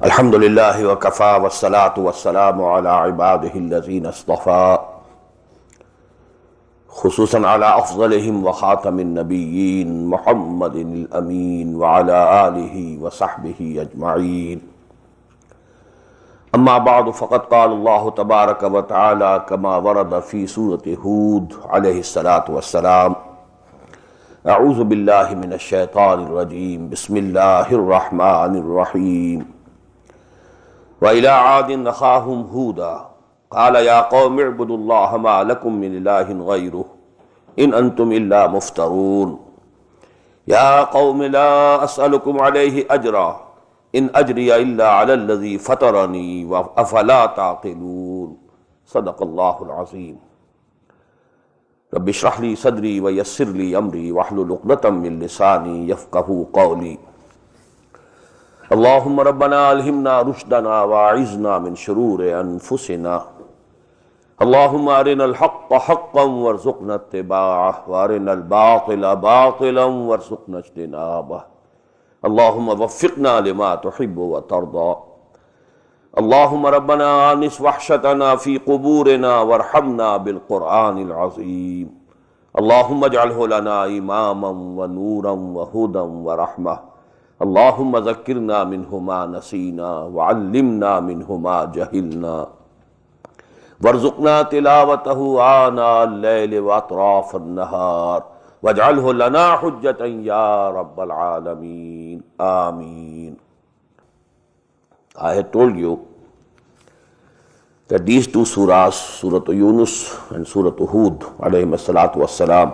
الحمد للہ وکفا والصلاة والسلام علی عباده الذین اصطفى خصوصا علی افضلهم وخاتم النبیین محمد الامین وعلی آلہ وصحبہ اجمعین اما بعد فقد قال اللہ تبارک وتعالی کما ورد فی سورة ہود علیہ السلام اعوذ باللہ من الشیطان الرجیم بسم اللہ الرحمن الرحیم وَإِلَىٰ عَادٍ أَخَاهُمْ هُودًا قَالَ يَا قَوْمِ اعْبُدُوا اللَّهَ مَا لَكُم مِّنْ إِلَٰهٍ غَيْرُهُ إِنْ أَنْتُمْ إِلَّا مُفْتَرُونَ يَا قَوْمِ لَا أَسْأَلُكُمْ عَلَيْهِ أَجْرًا إِنْ أَجْرِيَ إِلَّا عَلَى الَّذِي فَطَرَنِي أَفَلَا تَعْقِلُونَ صدق الله العظيم رب اشرح لي صدري ويسر لي أمري واحلل عقدة من لساني يفقهوا قولي اللهم ربنا الہمنا رشدنا واعذنا من شرور انفسنا اللهم ارنا الحق حقا وارزقنا اتباعه وارنا الباطل باطلا وارزقنا اجتنابه اللهم وفقنا لما تحب وترضى اللهم ربنا آنس وحشتنا في قبورنا وارحمنا بالقرآن العظيم اللهم اجعله لنا إماما ونورا وهدى ورحمة اللهم ذکرنا منہ ما نسینا وعلمنا منہ ما جہلنا وارزقنا تلاوتہ آناء اللیل واطراف النہار واجعلہ لنا حجتا یا رب العالمین آمین. I had told you that these two surahs, Surah Yunus and Surah Hud alayhim as-salatu was-salam,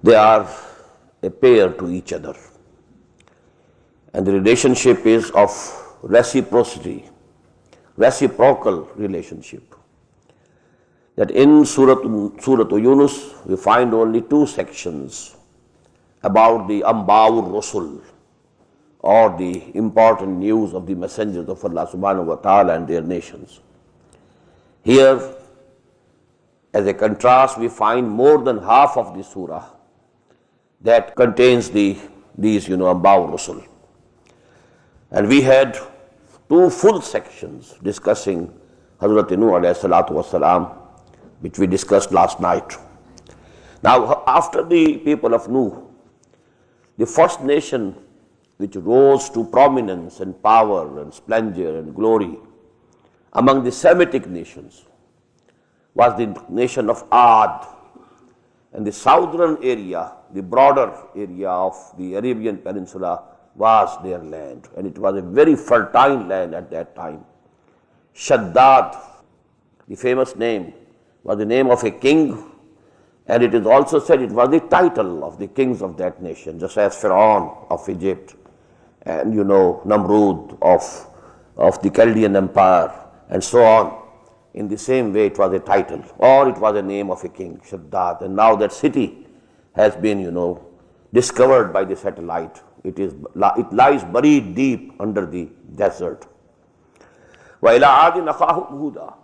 they are a pair to each other. And the relationship is of reciprocity, reciprocal relationship. That in Surah Yunus we find only two sections about the Amba'ur Rusul, or the important news of the messengers of Allah subhanahu wa ta'ala and their nations. Here, as a contrast, we find more than half of the surah that contains these Amba'ur Rusul. And we had two full sections discussing Hazrat Nuh alayhi salatu wassalam, which we discussed last night. Now, after the people of Nuh, the first nation which rose to prominence and power and splendor and glory among the Semitic nations was the nation of Ad. And the southern area, the broader area of the Arabian Peninsula, was their land, and it was a very fertile land at that time. Shaddad, the famous name, was the name of a king, and it is also said it was the title of the kings of that nation, just as Pharaoh of Egypt and Namrud of the Chaldean Empire and so on. In the same way it was a title, or it was a name of a king, Shaddad. And now that city has been discovered by the satellite. It lies buried deep under the desert. وَإِلَىٰ عَادٍ أَخَاهُمْ هُودًا.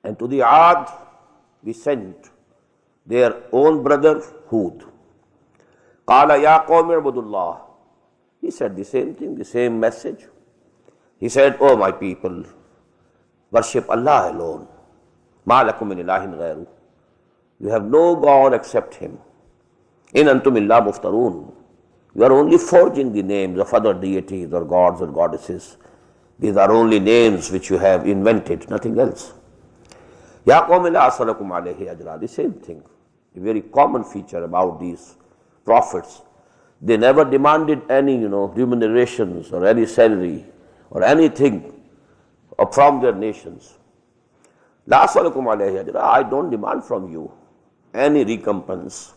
And to the Ad we sent their own brother Hud. قَالَ يَا قَوْمِ اعْبُدُوا اللَّهَ. He said the same thing, the same message. He said, "O my people, worship Allah alone. مَا لَكُم مِّنْ إِلَٰهٍ غَيْرُهُ. You have no God except Him. إِنْ أَنْتُمْ إِلَّا مُفْتَرُونَ. You are only forging the names of other deities or gods or goddesses. These are only names which you have invented, nothing else." Ya qawmi la as'alukum alayhi ajra. The same thing, a very common feature about these prophets. They never demanded any remunerations or any salary or anything from their nations. La as'alukum alayhi ajra. I don't demand from you any recompense,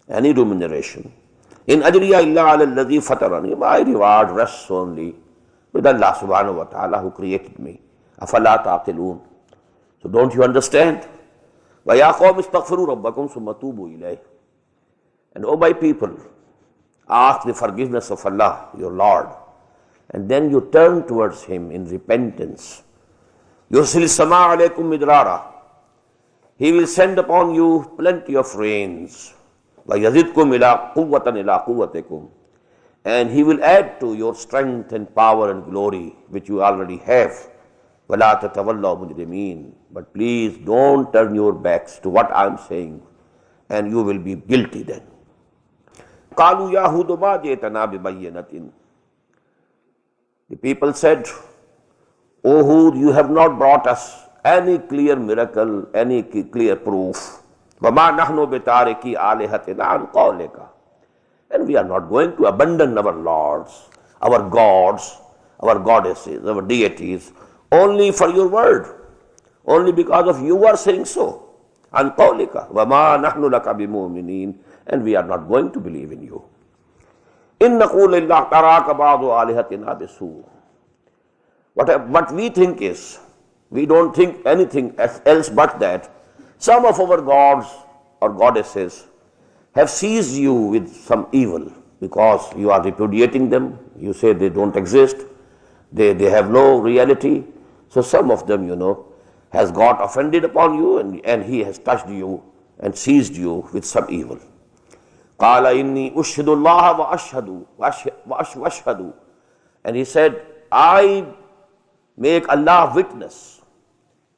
any remuneration. In ajriya illa ala alladhi fatarani. My reward rests only with Allah subhanahu wa ta'ala who created me. Afala taqilun. So don't you understand? Wa ya qawm istaghfiru rabbakum summa tubu ilayh. And O my people, ask the forgiveness of Allah, your Lord, and then you turn towards Him in repentance. Yursil sama alaykum midrara. He will send upon you plenty of rains. وَيَزِدْكُمْ إِلَىٰ قُوَّةً إِلَىٰ قُوَّتِكُمْ. and He will add to your strength and power and glory which you already have. وَلَا تَتَوَلَّوْا مُجْرِمِينَ. But please don't turn your backs to what I am saying, and you will be guilty then. قَالُوا يَا هُودُ مَا جِئْتَنَا بِبَيِّنَةٍ. The people said, O Hud, you have not brought us any clear miracle, any clear proof. وَمَا نَحْنُ بِتَارِكِي آلِهَتِنَا عَنْ قَوْلِكَ. And we are not going to abandon our lords, our gods, our goddesses, our deities, only for your word, only because of you are saying so. عَنْ قَوْلِكَ وَمَا نَحْنُ لَكَ بِمُؤْمِنِينَ. And we are not going to believe in you. إِن نَقُولُ إِلَّا تَرَاكَ بَعْضُ آلِهَتِنَا بِسُوءٍ. What we think is, we don't think anything else but that some of our gods or goddesses have seized you with some evil because you are repudiating them. You say they don't exist, they have no reality. So some of them, has got offended upon you, and he has touched you and seized you with some evil. قَالَ إِنِّي أُشْهِدُ اللَّهَ وَأَشْهَدُ. And he said, I make Allah witness,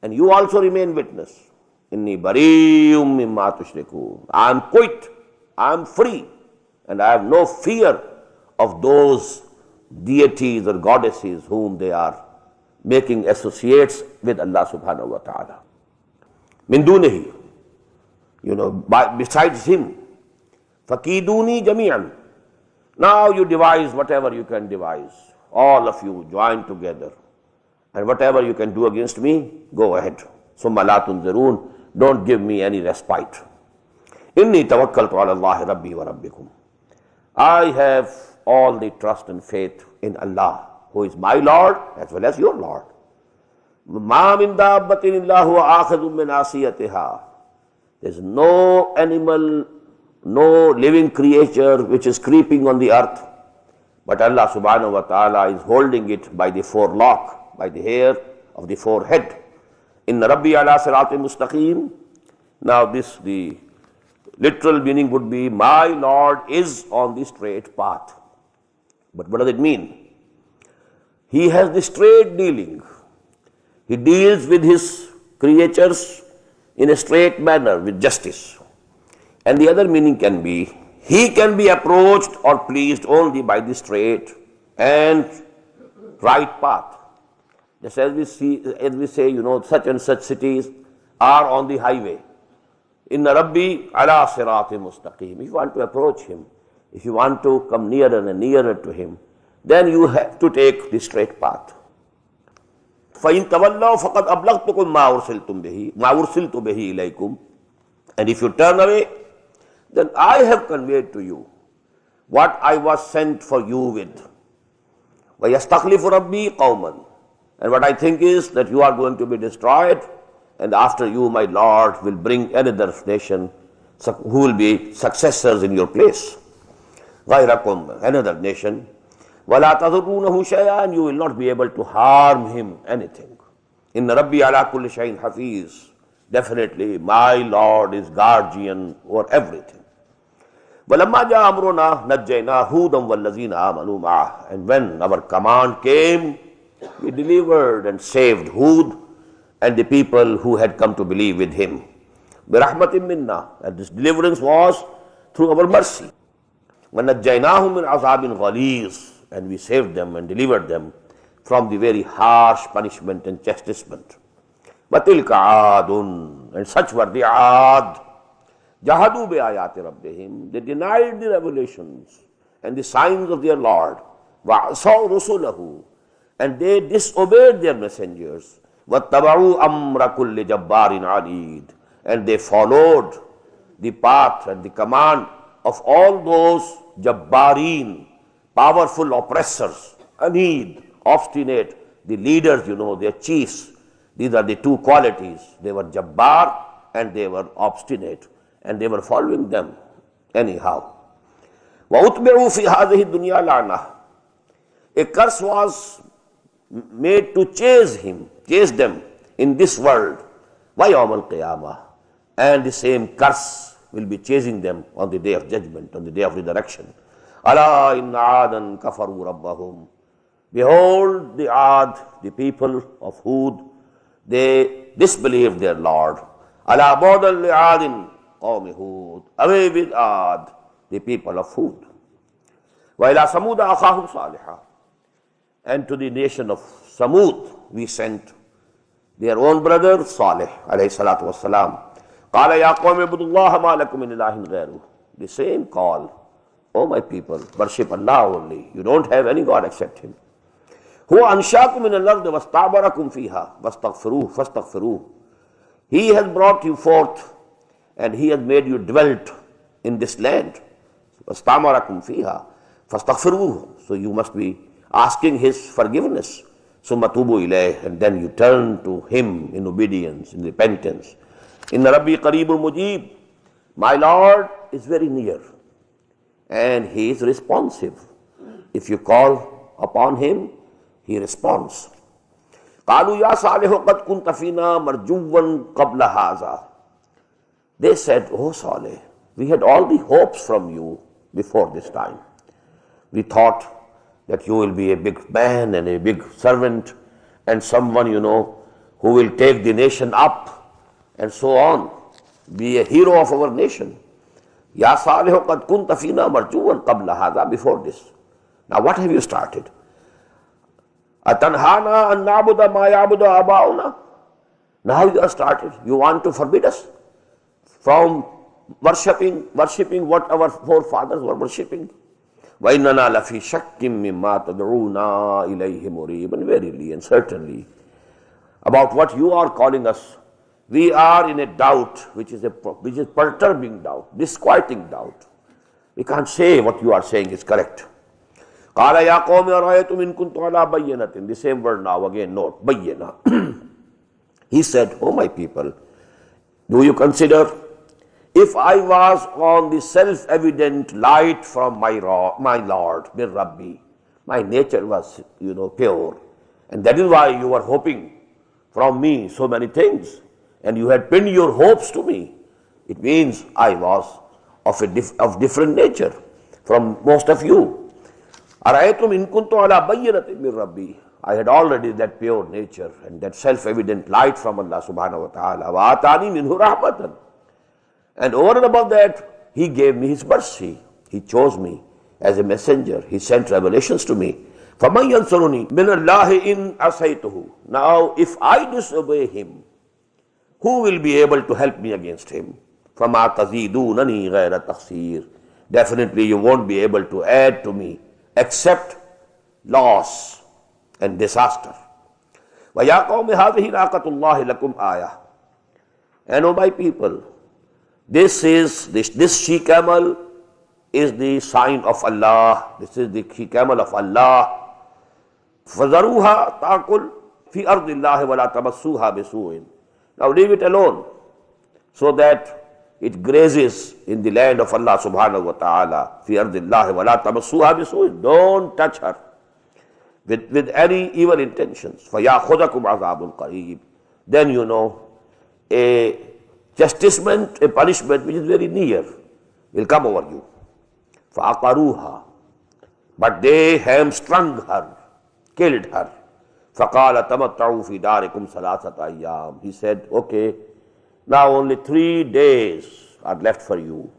and you also remain witness. Inni bari'um mimma tushrikun. I am quit, I am free, and I have no fear of those deities or goddesses whom they are making associates with Allah subhanahu wa ta'ala. Min dunihi, besides Him. Fakiduni jami'an. Now you devise whatever you can devise. All of you join together. And whatever you can do against me, go ahead. Summa la tunzirun. Don't give me any respite. Inni tawakkaltu ala Allahi rabbi wa rabbikum. I have all the trust and faith in Allah, who is my Lord as well as your Lord. Ma min dabbatin illa huwa akhidhun min asiyatiha. There is no animal, no living creature which is creeping on the earth, but Allah subhanahu wa ta'ala is holding it by the forelock, by the hair of the forehead. Inna Rabbi ala siratim mustaqim. Now the literal meaning would be, my Lord is on the straight path. But what does it mean? He has the straight dealing. He deals with His creatures in a straight manner with justice. And the other meaning can be, He can be approached or pleased only by the straight and right path. Just as we say, such and such cities are on the highway. Inna Rabbi ala siratim mustaqim. If you want to approach Him, if you want to come nearer and nearer to Him, then you have to take the straight path. فَإِن تَوَلَّوْا فَقَدْ أَبْلَغْتُكُمْ مَا أُرْسِلْتُ بِهِ إِلَيْكُمْ. And if you turn away, then I have conveyed to you what I was sent for you with. وَيَسْتَخْلِفُ رَبِّي قَوْمًا. And what I think is that you are going to be destroyed, and after you, my Lord, will bring another nation who will be successors in your place. غَيْرَكُمْ, another nation. وَلَا تَضُرُّونَهُ شَيْئًا. And you will not be able to harm him anything. إِنَّ رَبِّي عَلَى كُلِّ شَيْءٍ حَفِيظٌ. Definitely, my Lord is guardian over everything. وَلَمَّا جَاءَ أَمْرُنَا نَجَّيْنَا هُودًا وَالَّذِينَ آمَنُوا مَعَهُ. And when our command came, we delivered and saved Hud and the people who had come to believe with him. بِرَحْمَةٍ مِنَّا. And this deliverance was through our mercy. وَنَجَّيْنَاهُمْ مِنْ عَذَابٍ غَلِيظٍ. And we saved them and delivered them from the very harsh punishment and chastisement. وَتِلْكَ عَادٌ. And such were the Aad. جَهَدُوا بِآيَاتِ رَبِّهِمْ. They denied the revelations and the signs of their Lord. وَعَصَوْا رُسُلَهُ. And they disobeyed their messengers. وَاتَّبَعُوا أَمْرَ كُلِّ جَبَّارٍ عَنِيدٍ. And they followed the path and the command of all those Jabbareen, powerful oppressors, Anid, obstinate, the leaders, their chiefs. These are the two qualities. They were Jabbar and they were obstinate, and they were following them anyhow. وَأُتْبِعُوا فِي هَذِهِ الدُّنْيَا لَعْنَةً. A curse was made to chase them in this world. وَيَوْمَ الْقِيَامَةِ. And the same curse will be chasing them on the day of judgment, on the day of resurrection. Ala inna Adan kafaru rabbahum. Behold the Ad, the people of Hud, they disbelieved their Lord. Ala bu'dan li Adin qawmi Hud. Away with Ad, the people of Hud. Wa ila Samud akhahum Salihah. And to the nation of Samud we sent their own brother Salih alayhi salatu wassalam. Qala ya qawmi ibudullaha ma lakum min ilahin ghayruh. The same call. Oh my people, worship Allah only. You don't have any God except Him. Huwa anshaakum min al-ard wastabarakum fiha fastaghfiruh. He has brought you forth and He has made you dwelt in this land. Wastabarakum fiha fastaghfiruh. So you must be asking His forgiveness. Summa tubu ilayh, and then you turn to Him in obedience, in repentance. Inna Rabbi qareebun mujib. My Lord is very near and He is responsive. If you call upon Him, He responds. قالوا يا صالح قد كنت فينا مرجوا قبل هذا. They said, oh Saleh, we had all the hopes from you before this time. We thought that you will be a big man and a big servant and someone, who will take the nation up and so on, be a hero of our nation. Ya Salih qad kunta fina marjuwan qabla hadha, before this. Now what have you started? Atanhana an na'budu ma ya'budu aba'una. Now you are started. You want to forbid us from worshipping what our forefathers were worshipping. Wa innana lafi shakkim mimma tad'una ilayhi murib. And verily and certainly about what you are calling us, we are in a doubt, which is perturbing doubt, disquieting doubt. We can't say what you are saying is correct. Qala ya qawmi ara'aytum in kuntu ala bayyinatin. The same word now again, note, bayyina. He said, oh my people, do you consider if I was on the self-evident light from my Lord, min Rabbi, my nature was, pure, and that is why you were hoping from me so many things, and you had pinned your hopes to me. It means I was of different nature from most of you. Ara'aytum in kuntu ala bayyinatin min Rabbi. I had already that pure nature and that self-evident light from Allah subhanahu wa ta'ala. Wa atani minhu rahmatan. And over and above that, He gave me His mercy. He chose me as a messenger. He sent revelations to me. فَمَنْ يَنْصُرُنِي مِنَ اللَّهِ إِنْ أَسَيْتُهُ. Now, if I disobey Him, who will be able to help me against Him? فَمَا تَزِيدُونَنِي غَيْرَ تَخْسِيرٍ. Definitely you won't be able to add to me except loss and disaster. وَيَا قَوْمِ هَذِهِ نَاقَةُ اللَّهِ لَكُمْ آيَةٌ. And O my people, this she-camel is the sign of Allah. This is the she-camel of Allah. فَذَرُوهَا تَأْكُلْ فِي أَرْضِ اللَّهِ وَلَا تَمَسُّوهَا بِسُوءٍ. Now leave it alone so that it grazes in the land of Allah subhanahu wa ta'ala. فِي أَرْضِ اللَّهِ وَلَا تَمَسُّوهَا بِسُوءٍ. Don't touch her with any evil intentions. فَيَأْخُذَكُمْ عَذَابٌ قَرِيبٌ. Then a chastisement, a punishment which is very near will come over you. فَأَقَرُوهَا. But they hamstrung her, killed her. فَقَالَ تَمَتَّعُوا فِي دَارِكُمْ ثَلَاثَةَ أَيَّامٍ. He said, okay, now only 3 days are left for you.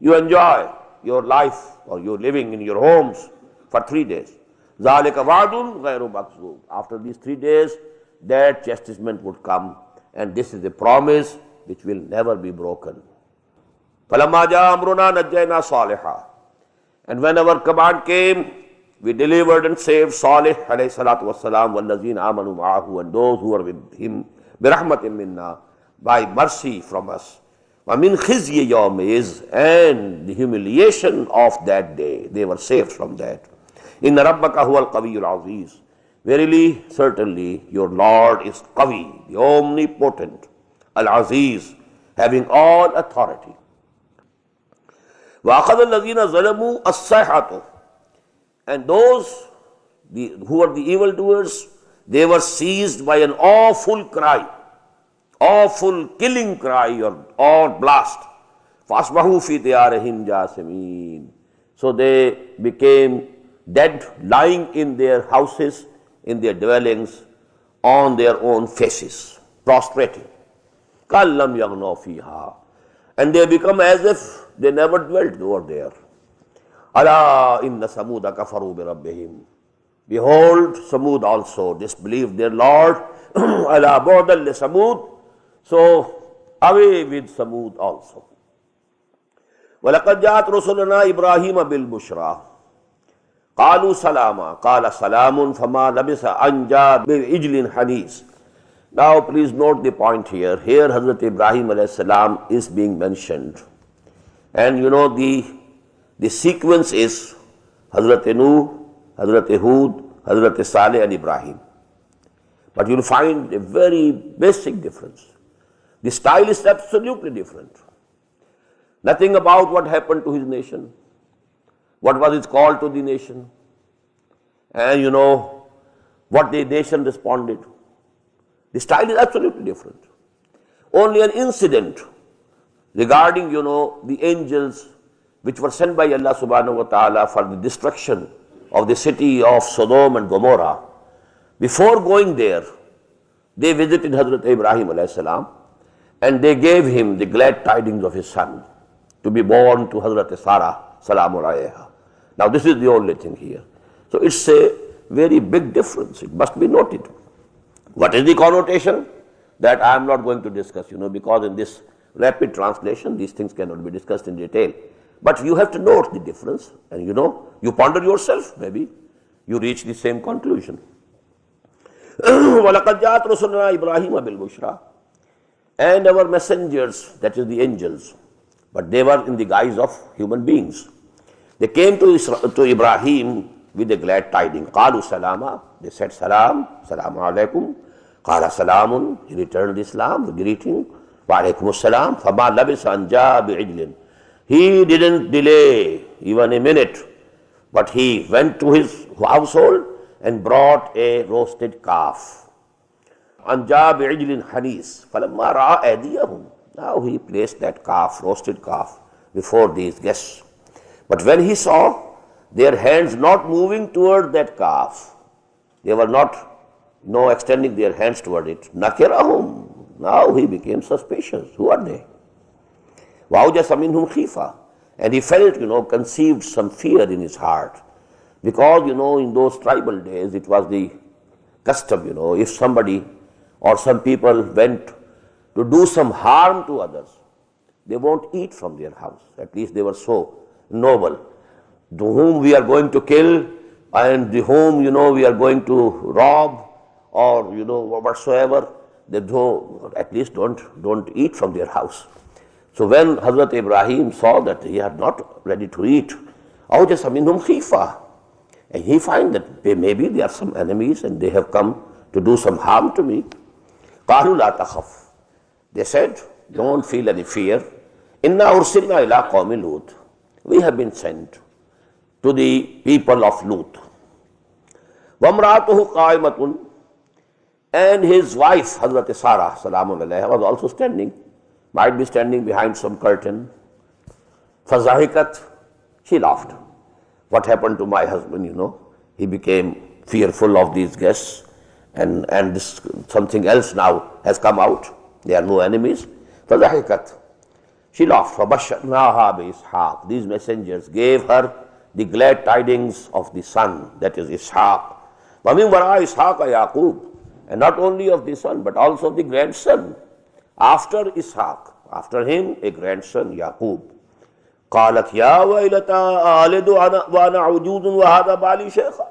You enjoy your life or you're living in your homes for 3 days. ذَلِكَ وَعْدٌ غَيْرُ مَكْذُوبٍ. After these 3 days, that chastisement would come, and this is a promise which will never be broken. فَلَمَّا جَاءَ أَمْرُنَا نَجَّيْنَا صَالِحًا. And when our command came, we delivered and saved Salih alayhi salatu wassalam, وَالَّذِينَ آمَنُوا مَعَهُ, and those who were with him, بِرَحْمَةٍ مِنَّا, by mercy from us. وَمِنْ خِزْيِ يَوْمِئِذٍ, and the humiliation of that day, they were saved from that. إِنَّ رَبَّكَ هُوَ الْقَوِيُّ الْعَزِيزُ. Verily, certainly, your Lord is Qawi, the omnipotent, Al-Aziz, having all authority. وَأَخَذَ الَّذِينَ ظَلَمُوا الصَّيْحَةُ. And those who were the evildoers, they were seized by an awful cry, awful killing cry or blast. فَأَصْبَحُوا فِي دِيَارِهِمْ جَاثِمِينَ. So they became dead, lying in their houses, in their dwellings, on their own faces, prostrating. كَالَّمْ يَغْنَوْا فِيهَا. And they become as if they never dwelt over there. أَلَا إِنَّ ثَمُودَ كَفَرُوا بِرَبِّهِمْ. Behold, Samud also disbelieved their Lord. أَلَا بُعْدًا لِثَمُودَ. So away with Samud also. وَلَقَدْ جَاءَتْ رُسُلُنَا إِبْرَاهِيمَ بِالْبُشْرَى قَالُوا سَلَامًا قَالَ سَلَامٌ فَمَا لَبِثَ أَنْ جَاءَ بِعِجْلٍ حَنِيذٍ. Now please note the point here. Here Hazrat Ibrahim alayhi salam is being mentioned. And you know the sequence is Hazrat Nuh, Hazrat Hud, Hazrat Saleh and Ibrahim. But you'll find a very basic difference. The style is absolutely different. Nothing about what happened to his nation, what was his call to the nation, and you know what the nation responded. The style is absolutely different. Only an incident regarding, you know, the angels which were sent by Allah subhanahu wa ta'ala for the destruction of the city of Sodom and Gomorrah. Before going there, they visited Hazrat Ibrahim alayhi salam and they gave him the glad tidings of his son to be born to Hazrat Sarah salamu alayha. Now this is the only thing here. So it's a very big difference. It must be noted. What is the connotation? That I am not going to discuss, you know, because in this rapid translation, these things cannot be discussed in detail. But you have to note the difference, and you know, you ponder yourself, maybe you reach the same conclusion. وَلَقَدْ جَاءَتْ رُسُلُنَا إِبْرَاهِيمَ بِالْبُشْرَى. And our messengers, that is the angels, but they were in the guise of human beings. They came to Ibrahim with a glad tidings. قَالُوا سَلَامًا. They said salam, salamu alaykum. قَالَ سَلَامٌ. He returned Islam, the greeting. وَعَلَيْكُمُ السَّلَامُ. فَمَا لَبِثَ أَنْ جَاءَ بِعِجْلٍ. He didn't delay even a minute, but he went to his household and brought a roasted calf. أَنْ جَاءَ بِعِجْلٍ حَنِيذٍ فَلَمَّا رَأَى أَيْدِيَهُمْ. Now he placed that calf, roasted calf, before these guests. But when he saw their hands not moving toward that calf, they were not extending their hands toward it. Nakirahum. Now he became suspicious. Who are they? وَأَوْجَسَ مِنْهُمْ خِيفَةً. And he felt, conceived some fear in his heart. Because, in those tribal days, it was the custom, if somebody or some people went to do some harm to others, they won't eat from their house. At least they were so noble. To whom we are going to kill and the whom, we are going to rob or, whatsoever, they at least don't eat from their house. So when Hazrat Ibrahim saw that he had not ready to eat, أَوْجَسَ مِنْهُمْ خِيفَةً. And he find that maybe they are some enemies and they have come to do some harm to me. قَالُوا لَا تَخَفْ. They said, don't feel any fear. إِنَّا أُرْسِلْنَا إِلَىٰ قَوْمِ لُوطٍ. We have been sent to the people of Lut. وَامْرَأَتُهُ قَائِمَةٌ. And his wife, Hazrat Sarah, salamun alayha, was also standing, might be standing behind some curtain. فَزَهِكَتْ. She laughed. What happened to my husband, He became fearful of these guests, and this something else now has come out. They are no enemies. فَزَهِكَتْ. She laughed. فَبَشَّرْنَاهَا بِإِسْحَاقٍ. These messengers gave her the glad tidings of the son, that is Ishaq. وَمِنْ وَرَاءِ إِسْحَاقَ يَعْقُوبَ. And not only of the son, but also of the grandson. After Ishaq, after him, a grandson, Yaqub. قالت يا ويلتى ألد وأنا عجوز وهذا بالي شيخا.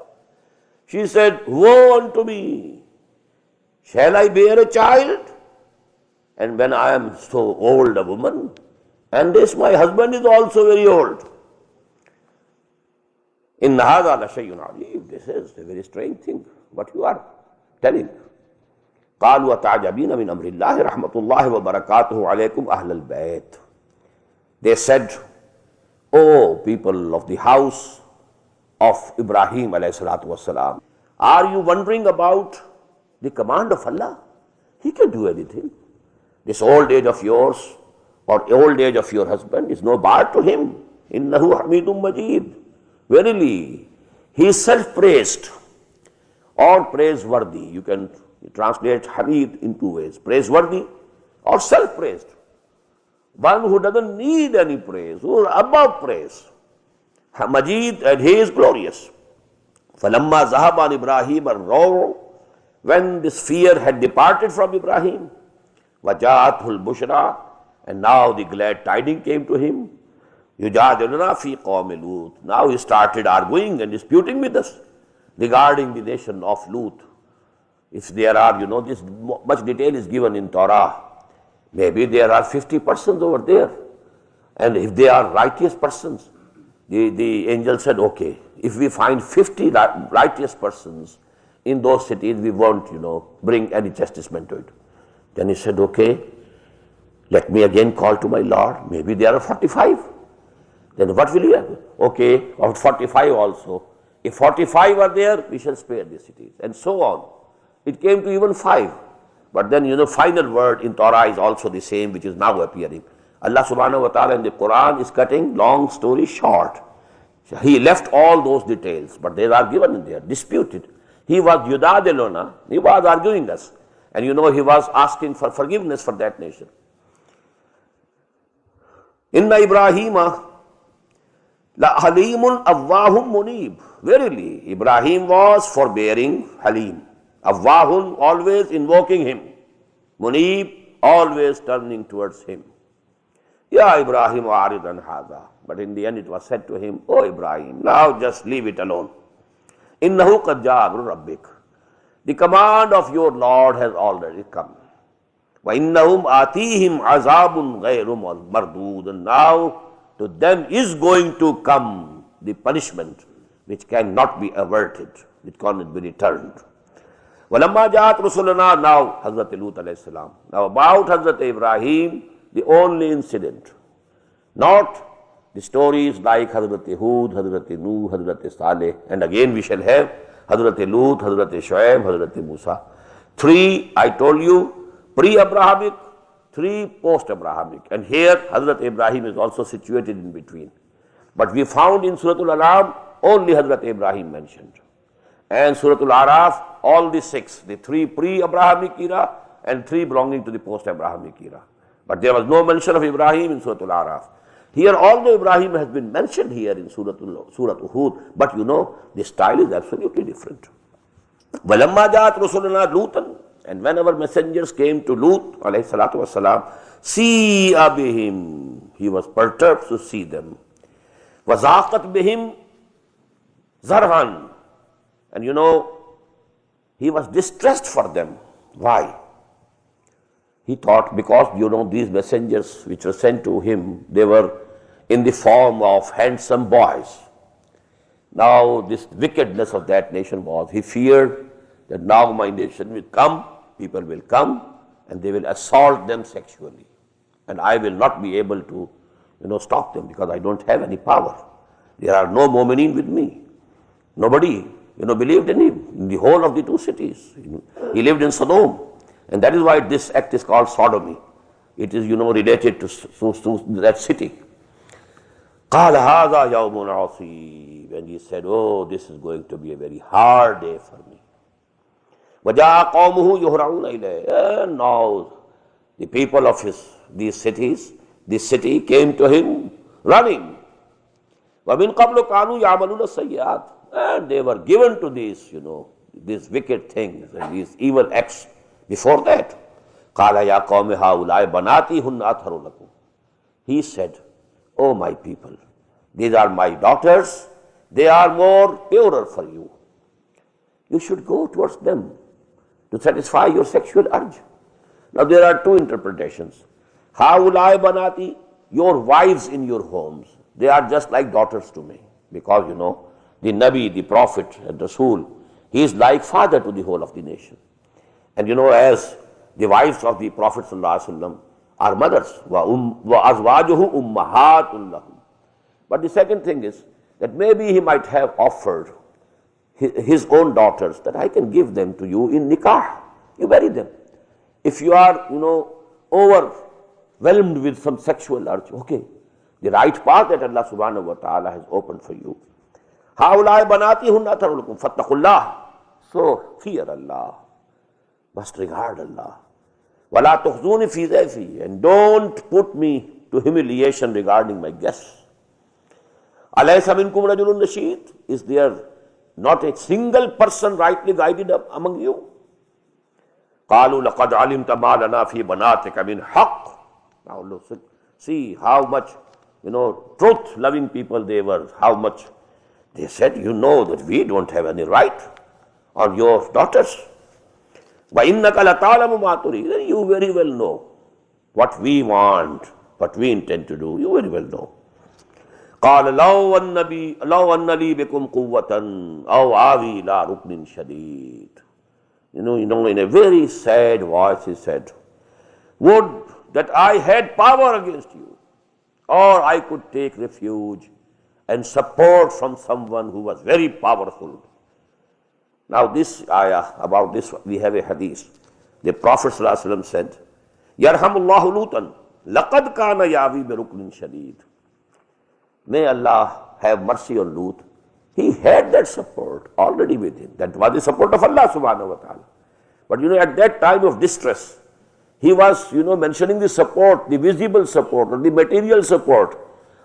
She said, woe unto me, shall I bear a child? And when I am so old a woman, and this my husband is also very old. إن هذا لشيء عجيب. This is a very strange thing, what you are telling. قالوا وتعجبين من أمر الله رحمة الله وبركاته عليكم أهل البيت. They said, O people of the house of Ibrahim alayhi salatu wasalam, are you wondering about the command of Allah? He can do anything. This old age of yours or old age of your husband is no bar to him. Innahu hamidun majid. Verily, he is self-praised or praiseworthy. You can translate Hamid in two ways, praiseworthy or self-praised. One who doesn't need any praise, who is above praise. Majid, and he is glorious. فَلَمَّا ذَهَبَ عَنْ إِبْرَاهِيمَ الرَّوْعُ, when this fear had departed from Ibrahim, وَجَاءَتْهُ الْبُشْرَى, and now the glad tidings came to him. يُجَادِلُنَا فِي قَوْمِ لُوط, now he started arguing and disputing with us regarding the nation of Lut. If there are, this much detail is given in Torah. Maybe there are 50 persons over there. And if they are righteous persons, the angel said, okay, if we find 50 righteous persons in those cities, we won't, bring any chastisement to it. Then he said, okay, let me again call to my Lord. Maybe there are 45. Then what will you have? Okay, of 45 also. If 45 are there, we shall spare the cities. And so on. It came to even 5. But then, final word in Torah is also the same, which is now appearing. Allah subhanahu wa ta'ala in the Quran is cutting long story short. He left all those details, but they are given in there, disputed. He was yudadiluna, he was arguing us. And he was asking for forgiveness for that nation. Inna Ibrahima la halimun awwahum munib. Verily, Ibrahim was forbearing, halim. Awwahun, always invoking him. Munib, always turning towards him. Ya Ibrahim aridan hadha. But in the end it was said to him, oh Ibrahim, now just leave it alone. Innahu qad ja'a amru rabbik. The command of your Lord has already come. Wa innahum atihim azabun ghayru mardud. And now to them is going to come the punishment which cannot be averted, which cannot be returned. وَلَمَّا جَاءَتْ رُسُلُنَا, now Hazrat Lut alayhi salam. Now about Hazrat Ibrahim, the only incident, not the stories like Hazrat Hud, Hazrat Nuh, Hazrat Saleh, and again we shall have Hazrat Lut, Hazrat Shuaib, Hazrat Musa. 3, I told you, pre-Abrahamic, 3 post-Abrahamic. And here Hazrat Ibrahim is also situated in between. But we found in Surah Al-An'am only Hazrat Ibrahim mentioned. And Surah Al-Araf, all the 6, the 3 pre-Abrahamic era and 3 belonging to the post-Abrahamic era. But there was no mention of Ibrahim in Surah Al-Araf. Here, although Ibrahim has been mentioned here in Surah Hud, but the style is absolutely different. وَلَمَّا جَاءَتْ رُسُلُنَا لُوطًا, and whenever messengers came to Lut, alayhi salatu wasalam, سِيئَ بِهِمْ, he was perturbed to see them. وَزَاقَتْ بِهِمْ زَرْعًا, and he was distressed for them. Why? He thought because, these messengers which were sent to him, they were in the form of handsome boys. Now this wickedness of that nation was, he feared that now my nation will come, people will come, and they will assault them sexually. And I will not be able to, stop them because I don't have any power. There are no mu'mineen with me. Nobody, believed in him in the whole of the 2 cities. He lived in Sodom. And that is why this act is called sodomy. It is, related to that city. قَالَ هَذَا يَوْمٌ عَصِيبٌ, and he said, oh, this is going to be a very hard day for me. وَجَاءَ قَوْمُهُ يُهْرَعُونَ إِلَيْهِ, and now the people of this city came to him running. وَمِنْ قَبْلُ كَانُوا يَعْمَلُونَ السَّيِّئَاتِ, and they were given to these, these wicked things and these evil acts. Before that, قَالَ يَا قَوْمِ هَؤُلَاءِ بَنَاتِي هُنَّ أَطْهَرُ لَكُمْ, he said, oh my people, these are my daughters, they are more purer for you. You should go towards them to satisfy your sexual urge. Now there are 2 interpretations. هَؤُلَاءِ بَنَاتِي, your wives in your homes, they are just like daughters to me. Because the Nabi, the Prophet and Rasul, he is like father to the whole of the nation. And as the wives of the Prophet ﷺ are mothers, وَأَزْوَاجُهُ أُمَّهَاتٌ لَهُمْ. But the second thing is that maybe he might have offered his own daughters that I can give them to you in nikah. You marry them. If you are, overwhelmed with some sexual urge, okay, the right path that Allah subhanahu wa ta'ala has opened for you. هؤلاء بناتهن أطهر لكم فاتقوا الله. So fear Allah, must regard Allah. وَلَا تُخْزُونِ فِي ضَيْفِي, and don't put me to humiliation regarding my guests. أَلَيْسَ مِنْكُمْ رَجُلٌ رَشِيدٌ, is there not a single person rightly guided among you? قَالُوا لَقَدْ عَلِمْتَ مَا لَنَا فِي بَنَاتِكَ مِنْ حَقٍّ. Now look, see how much, truth-loving people they were, how much they said, you know that we don't have any right on your daughters. وَإِنَّكَ لَتَعْلَمُ مَا تُرِيدُ, you very well know what we want, what we intend to do, you very well know. قَالَ لَوْ أَنَّ لِي بِكُمْ قُوَّةً أَوْ آوِي إِلَىٰ رُكْنٍ شَدِيدٍ. In a very sad voice he said, would that I had power against you, or I could take refuge and support from someone who was very powerful. Now this ayah, about this we have a hadith. The Prophet ﷺ said, Yarhamullahu Lutan, laqad kana yavi bi ruknin shadid. May Allah have mercy on Lut. He had that support already with him. That was the support of Allah subhanahu wa ta'ala. But at that time of distress, he was, mentioning the support, the visible support or the material support.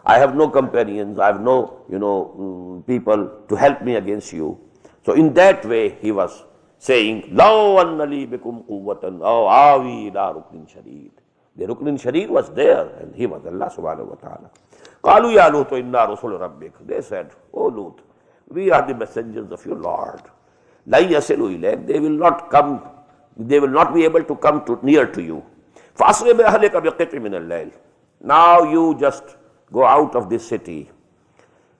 I have no companions, I have no, people to help me against you. So in that way he was saying, Law anna li bikum quwwatan aw awi ila ruknin shadid. The ruknin shadid was there, and he was Allah subhanahu wa ta'ala. Qalu ya Lut inna rusul rabbik. They said, O Lut, we are the messengers of your Lord. La yasilu ilayk, they will not come, they will not be able to come near to you. Fasri bi ahlika bi qit'in min al-layl. Now you just go out of this city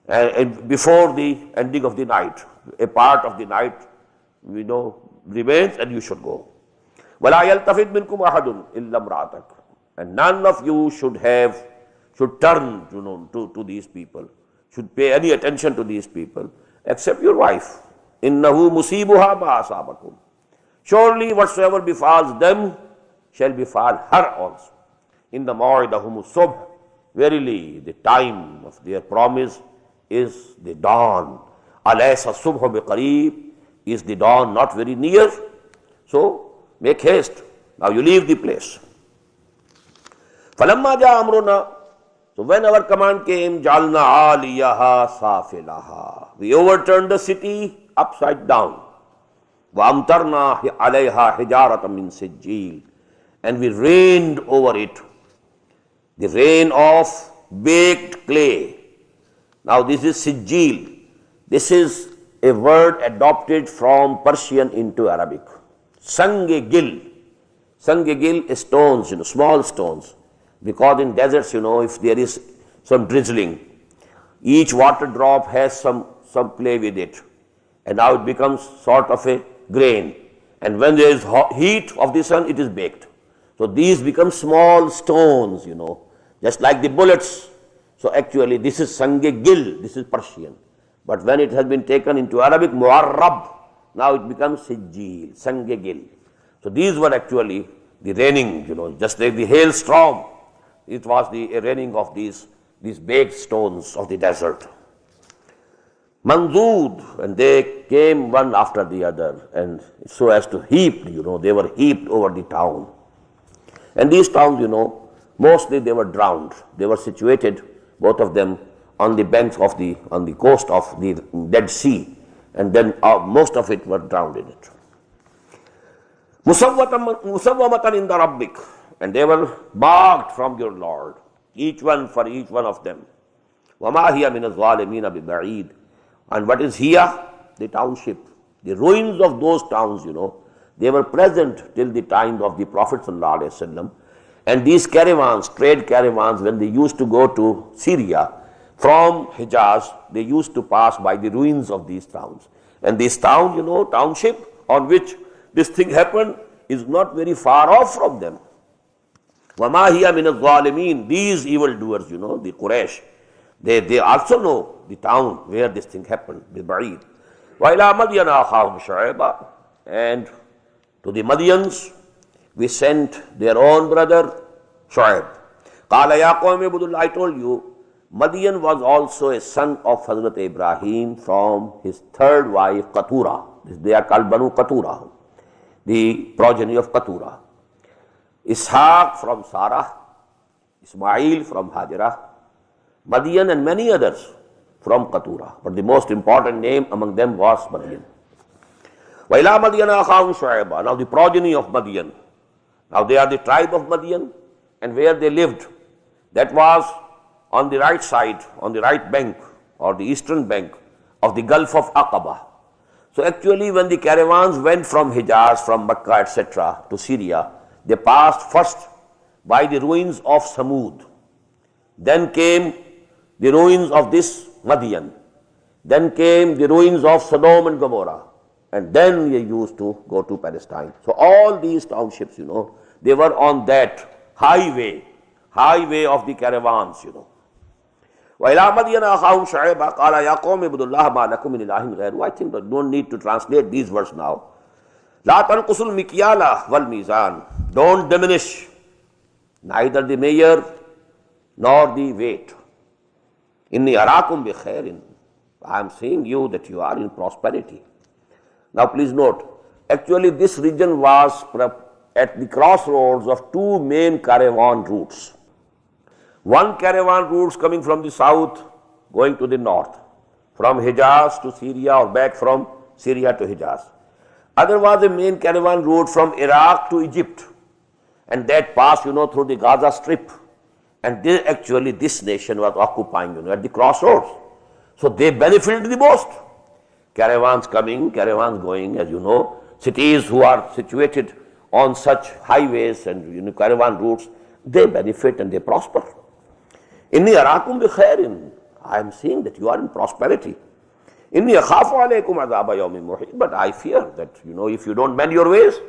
and before the ending of the night. A part of the night, remains, and you should go. وَلَا يَلْتَفِتْ مِنْكُمْ أَحَدٌ إِلَّا امْرَأَتَكَ, and none of you should turn, to these people, should pay any attention to these people, except your wife. إِنَّهُ مُصِيبُهَا مَا أَصَابَكُمْ. Surely whatsoever befalls them shall befall her also. In the maw'idahum as-subh, verily the time of their promise is the dawn. Alaysa subhu biqareeb, is the dawn not very near? So make haste. Now you leave the place. Falamma jaa amruna, so when our command came, jalna aliyaha safilaha, we overturned the city upside down. Wa amtarna alayha hijaratan min sijil, and we rained over it the rain of baked clay. Now this is sijil. This is a word adopted from Persian into Arabic. Sange-gil. Sange-gil is stones, small stones. Because in deserts, if there is some drizzling, each water drop has some play with it. And now it becomes sort of a grain. And when there is heat of the sun, it is baked. So these become small stones, just like the bullets. So actually this is sange-gil, this is Persian. But when it has been taken into Arabic, mu'arrab, now it becomes sijil, sange-gil. So these were actually the raining, just like the hailstorm. It was the raining of these baked stones of the desert. Manzood, and they came one after the other, and so as to heap, they were heaped over the town. And these towns, mostly they were drowned. They were situated, both of them, on the banks of on the coast of the Dead Sea, and then most of it were drowned in it. Musawwamatan inda rabbik, and they were marked from your Lord, each one for each one of them. وَمَا هِيَ مِنَ الظَّالِمِينَ بِبَعِيدٍ, and what is here? The township, the ruins of those towns, they were present till the time of the Prophet ﷺ. And these caravans, trade caravans, when they used to go to Syria, from Hijaz, they used to pass by the ruins of these towns. And this town, township on which this thing happened is not very far off from them. وَمَا هِيَ مِنَ الظَّالِمِينَ, these evildoers, the Quraysh, they also know the town where this thing happened, بِبَعِيدٍ. وَإِلَىٰ مَدْيَنَ أَخَاهُمْ شُعَيْبًا, and to the Madyans we sent their own brother Shu'aib. قَالَ يَا قَوْمِ اعْبُدُوا اللَّهَ, I told you Madian was also a son of Hazrat Ibrahim from his third wife Qatura. They are called Banu Qatura, the progeny of Qatura. Ishaq from Sarah, Ismail from Hajra, Madian and many others from Qatura. But the most important name among them was Madian. وَإِلَىٰ مَدْيَنَ أَخَاهُمْ شُعَيْبًا. Now the progeny of Madian. Now they are the tribe of Madian, and where they lived, that was on the right side, on the right bank or the eastern bank of the Gulf of Aqaba. So actually when the caravans went from Hijaz, from Makkah, etc. to Syria, they passed first by the ruins of Samud. Then came the ruins of this Madian. Then came the ruins of Sodom and Gomorrah. And then they used to go to Palestine. So all these townships, they were on that highway of the caravans, وَإِلَىٰ مَدْيَنَ أَخَاهُمْ شُعَيْبًا قَالَ يَا قَوْمِ اعْبُدُوا اللَّهَ مَا لَكُم مِّنْ إِلَٰهٍ غَيْرُهُ. I think that don't need to translate these words now. لَا تَنْقُصُوا الْمِكْيَالَ وَالْمِيزَانَ. Don't diminish neither the measure nor the weight. إِنِّي أَرَاكُمْ بِخَيْرٍ. I am seeing you that you are in prosperity. Now please note, actually this region was at the crossroads of two main caravan routes. One caravan route coming from the south, going to the north, from Hijaz to Syria or back from Syria to Hijaz. Other was a main caravan route from Iraq to Egypt, and that passed, through the Gaza Strip. And this nation was occupying, at the crossroads. So they benefited the most. Caravans coming, caravans going, as you know, cities who are situated on such highways and caravan routes, they benefit and they prosper. Inni arakum bi khairin. I am seeing that you are in prosperity. Inni akhafu alaykum adhaba yawmin muhit. But I fear that, if you don't mend your ways,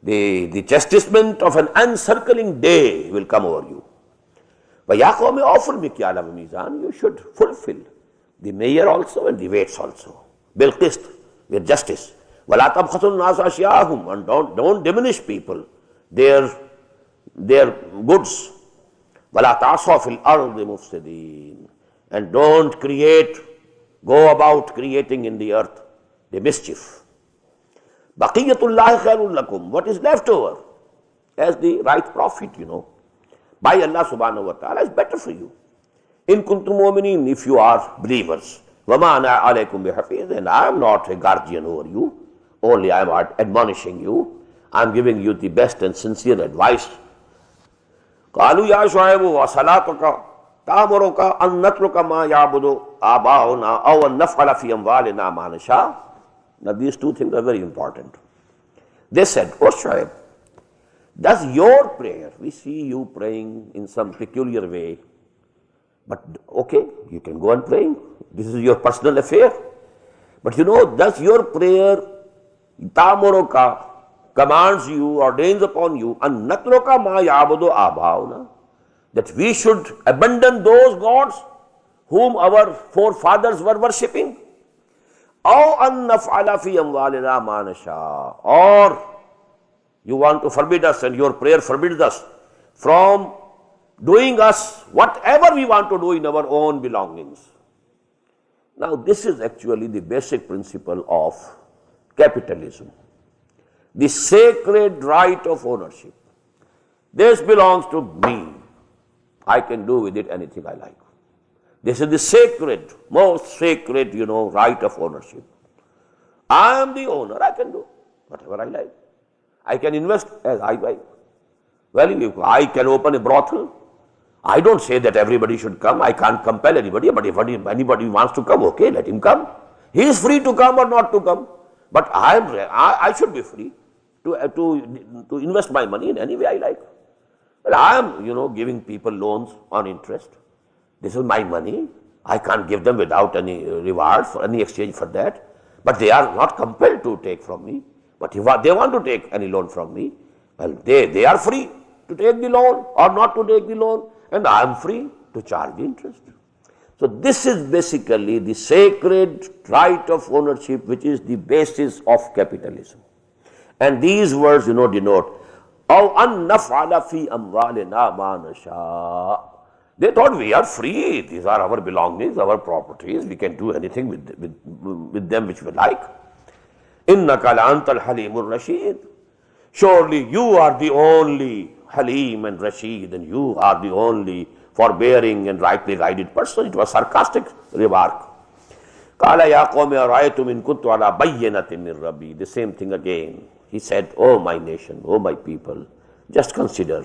the chastisement of an encircling day will come over you. وَيَا قَوْمِ أَوْفُوا الْمِكْيَالَ وَالْمِيزَانَ. You should fulfill the measure also and the weights also. Bil-qist, with justice. وَلَا تَبْخَسُوا النَّاسَ أَشْيَاءَهُمْ. And don't diminish people their goods. وَلَا تَعْصَوْا فِي الْأَرْضِ مُفْسِدِينَ. And don't go about creating in the earth the mischief. بَقِيَّةُ اللَّهِ خَيْرٌ لَكُمْ. What is left over as the right profit, by Allah subhanahu wa ta'ala is better for you. In kuntum mu'minin, if you are believers. وَمَا أَنَا عَلَيْكُمْ بِحَفِيظٍ. And I am not a guardian over you, only I am admonishing you. I am giving you the best and sincere advice. قَالُوا يَا شُعَيْبُ وَصَلَاتُكَ تَأْمُرُكَ أَن نَتْرُكَ مَا يَعْبُدُ آبَاؤُنَا أَوْ أَن نَفْعَلَ فِي أَمْوَالِنَا مَا نَشَاءُ. Now these two things are very important. They said, "O Shuaib, does your prayer," we see you praying in some peculiar way, but okay, you can go on praying. This is your personal affair. But does your prayer, ta'muruka, commands you, ordains upon you, an natruka ma ya'budu aba'una, that we should abandon those gods whom our forefathers were worshipping? Aw an naf'ala fi amwalina ma nasha. Or you want to forbid us, and your prayer forbids us from doing us whatever we want to do in our own belongings. Now this is actually the basic principle of capitalism. The sacred right of ownership. This belongs to me. I can do with it anything I like. This is the sacred, most sacred, right of ownership. I am the owner. I can do whatever I like. I can invest as I like. Well, if I can open a brothel, I don't say that everybody should come. I can't compel anybody. But if anybody wants to come, okay, let him come. He is free to come or not to come. But I should be free to invest my money in any way I like. Well, I am, giving people loans on interest. This is my money. I can't give them without any reward for any exchange for that. But they are not compelled to take from me. But if they want to take any loan from me, well, they are free to take the loan or not to take the loan, and I am free to charge the interest. So this is basically the sacred right of ownership, which is the basis of capitalism. And these words, denote, أَوْ أَن نَفْعَلَ فِي أَمْوَالِنَا مَا نَشَاءُ. They thought we are free. These are our belongings, our properties. We can do anything with them which we like. Innaka la antal halimur rashid. Surely you are the only Halim and Rashid, and you are the only forbearing and rightly guided person. It was sarcastic remark. Qala ya qawmi ara'aytum in kuntu ala bayyinatin min rabbi. The same thing again. He said, oh my nation, oh my people, just consider,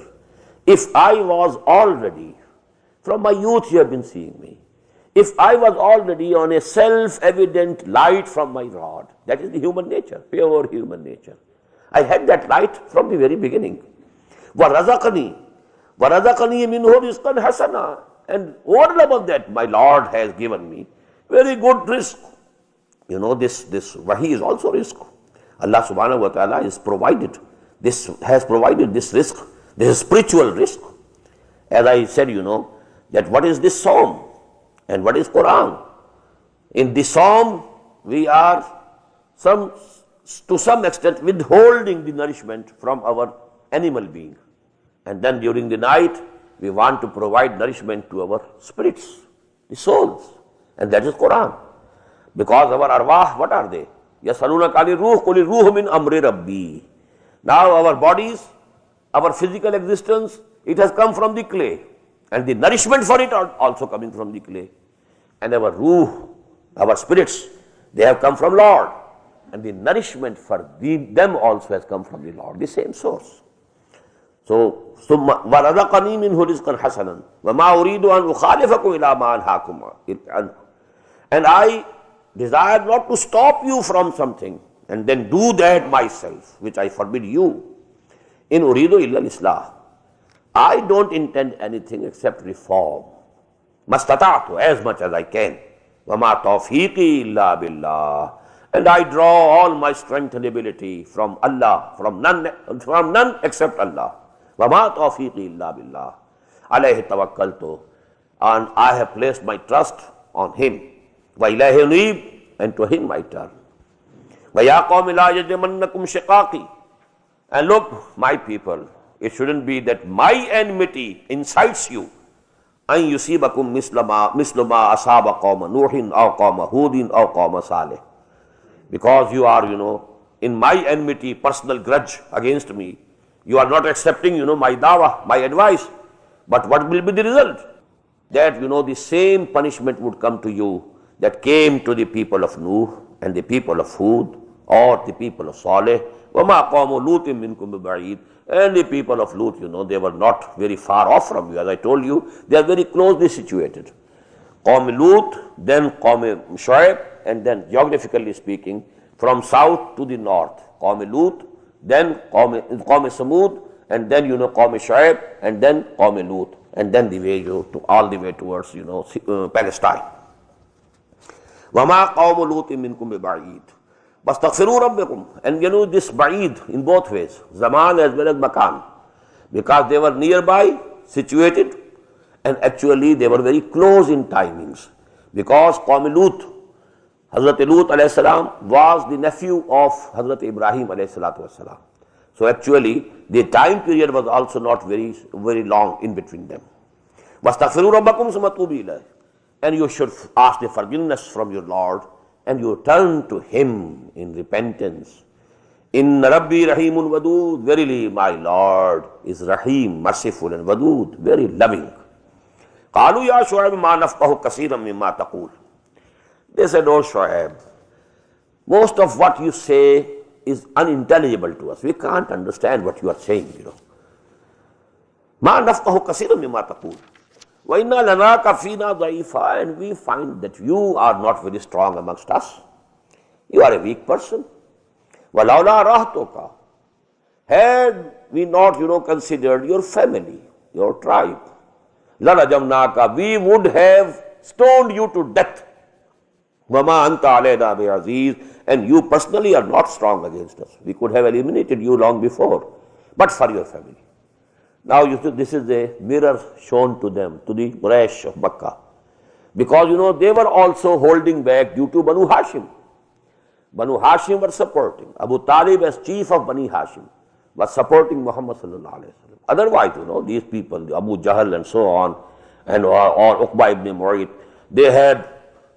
if I was already, from my youth you have been seeing me, if I was already on a self-evident light from my Lord, that is the human nature, pure human nature. I had that light from the very beginning. وَرَزَقَنِي مِنْهُ رِزْقًا حَسَنًا. And over and above that, my Lord has given me very good risk. You know, this wahi is also risk. Allah subhanahu wa ta'ala has provided this risk. This is spiritual risk. As I said, you know, that what is this psalm and what is Quran? In the psalm, we are to some extent withholding the nourishment from our animal being. And then during the night, we want to provide nourishment to our spirits, the souls. And that is Quran. Because our arwah, what are they? يَسْأَلُونَكَ عَنِ الرُّوحِ قُلِ الرُّوحُ مِنْ أَمْرِ رَبِّي. Now our bodies, our physical existence, it has come from the clay. And the nourishment for it are also coming from the clay. And our ruh, our spirits, they have come from Lord. And the nourishment for them also has come from the Lord, the same source. So, وَرَزَقَنِي مِنْهُ رِزْقًا حَسَنًا وَمَا أُرِيدُ أَنْ أُخَالِفَكُمْ إِلَىٰ مَا أَنْهَاكُمْ عَنْهُ. And I desire not to stop you from something and then do that myself, which I forbid you. In uridu illa al-islah. I don't intend anything except reform. Mastata'tu, as much as I can. وَمَا تَوْفِيقِي إِلَّا بِاللَّهِ. And I draw all my strength and ability from Allah, from none except Allah. وَمَا تَوْفِيقِي إِلَّا بِاللَّهِ. عَلَيْهِ تَوَكَّلْتُ. And I have placed my trust on Him. وَإِلَيْهِ أُنِيبُ. And to Him I turn. وَيَا قَوْمِ لَا يَجْرِمَنَّكُمْ شِقَاقِي. And look, my people, it shouldn't be that my enmity incites you. أَن يُصِيبَكُمْ مِثْلُ مَا أَصَابَ قَوْمَ نُوحٍ أَوْ قَوْمَ هُودٍ أَوْ قَوْمَ صَالِحٍ. Because you are, in my enmity, personal grudge against me, you are not accepting, my dawah, my advice. But what will be the result? That, the same punishment would come to you that came to the people of Nuh and the people of Hud or the people of Saleh. وَمَا قَوْمُ لُوطٍ مِّنْكُمْ بِبَعِيدٍ. And the people of Lut, they were not very far off from you. As I told you, they are very closely situated. Qawm Lut, then Qawm Shu'aib, and then geographically speaking, from south to the north. Qawm Lut, then Qawm Samud, and then, Qawm Shu'aib, and then Qawm Lut, and then the way all the way towards, Palestine. وَمَا قَوْمُ لُوطٍ مِّنْكُمْ بِبَعِيدٍ. وَاسْتَغْفِرُوا رَبَّكُمْ. And this ba'id in both ways, zaman as well as makan, because they were nearby, situated, and actually they were very close in timings. Because Qawm Lut, Hazrat Lut alayhi salam was the nephew of Hazrat Ibrahim alayhi salatu wasalam. So actually the time period was also not very, very long in between them. وَاسْتَغْفِرُوا رَبَّكُمْ ثُمَّ تُوبُوا إِلَيْهِ. And you should ask the forgiveness from your Lord, and you turn to Him in repentance. Inna Rabbi Rahimun Wadud. Verily my Lord is Rahim, merciful, and Wadud, very loving. Qalu ya Shu'aib ma nafqahu kaseeran mimma taqul. They said, oh Shu'aib, most of what you say is unintelligible to us. We can't understand what you are saying, Ma nafqahu kaseeran mimma taqul. وَإِنَّا لَنَاكَ فِينَا ضَعِيفًا. And we find that you are not very strong amongst us. You are a weak person. وَلَوْلَا رَهْتُكَ. Had we not, considered your family, your tribe, لَرَجَمْنَاكَ. We would have stoned you to death. وَمَا أَنْتَ عَلَيْنَا بِعَزِيزٍ. And you personally are not strong against us. We could have eliminated you long before, but for your family. Now this is a mirror shown to them, to the Quraysh of Makkah. Because they were also holding back due to Banu Hashim. Banu Hashim were supporting. Abu Talib as chief of Bani Hashim was supporting Muhammad sallallahu alaihi wasallam. Otherwise, these people, Abu Jahl and so on, and or Uqba ibn Mu'ayt,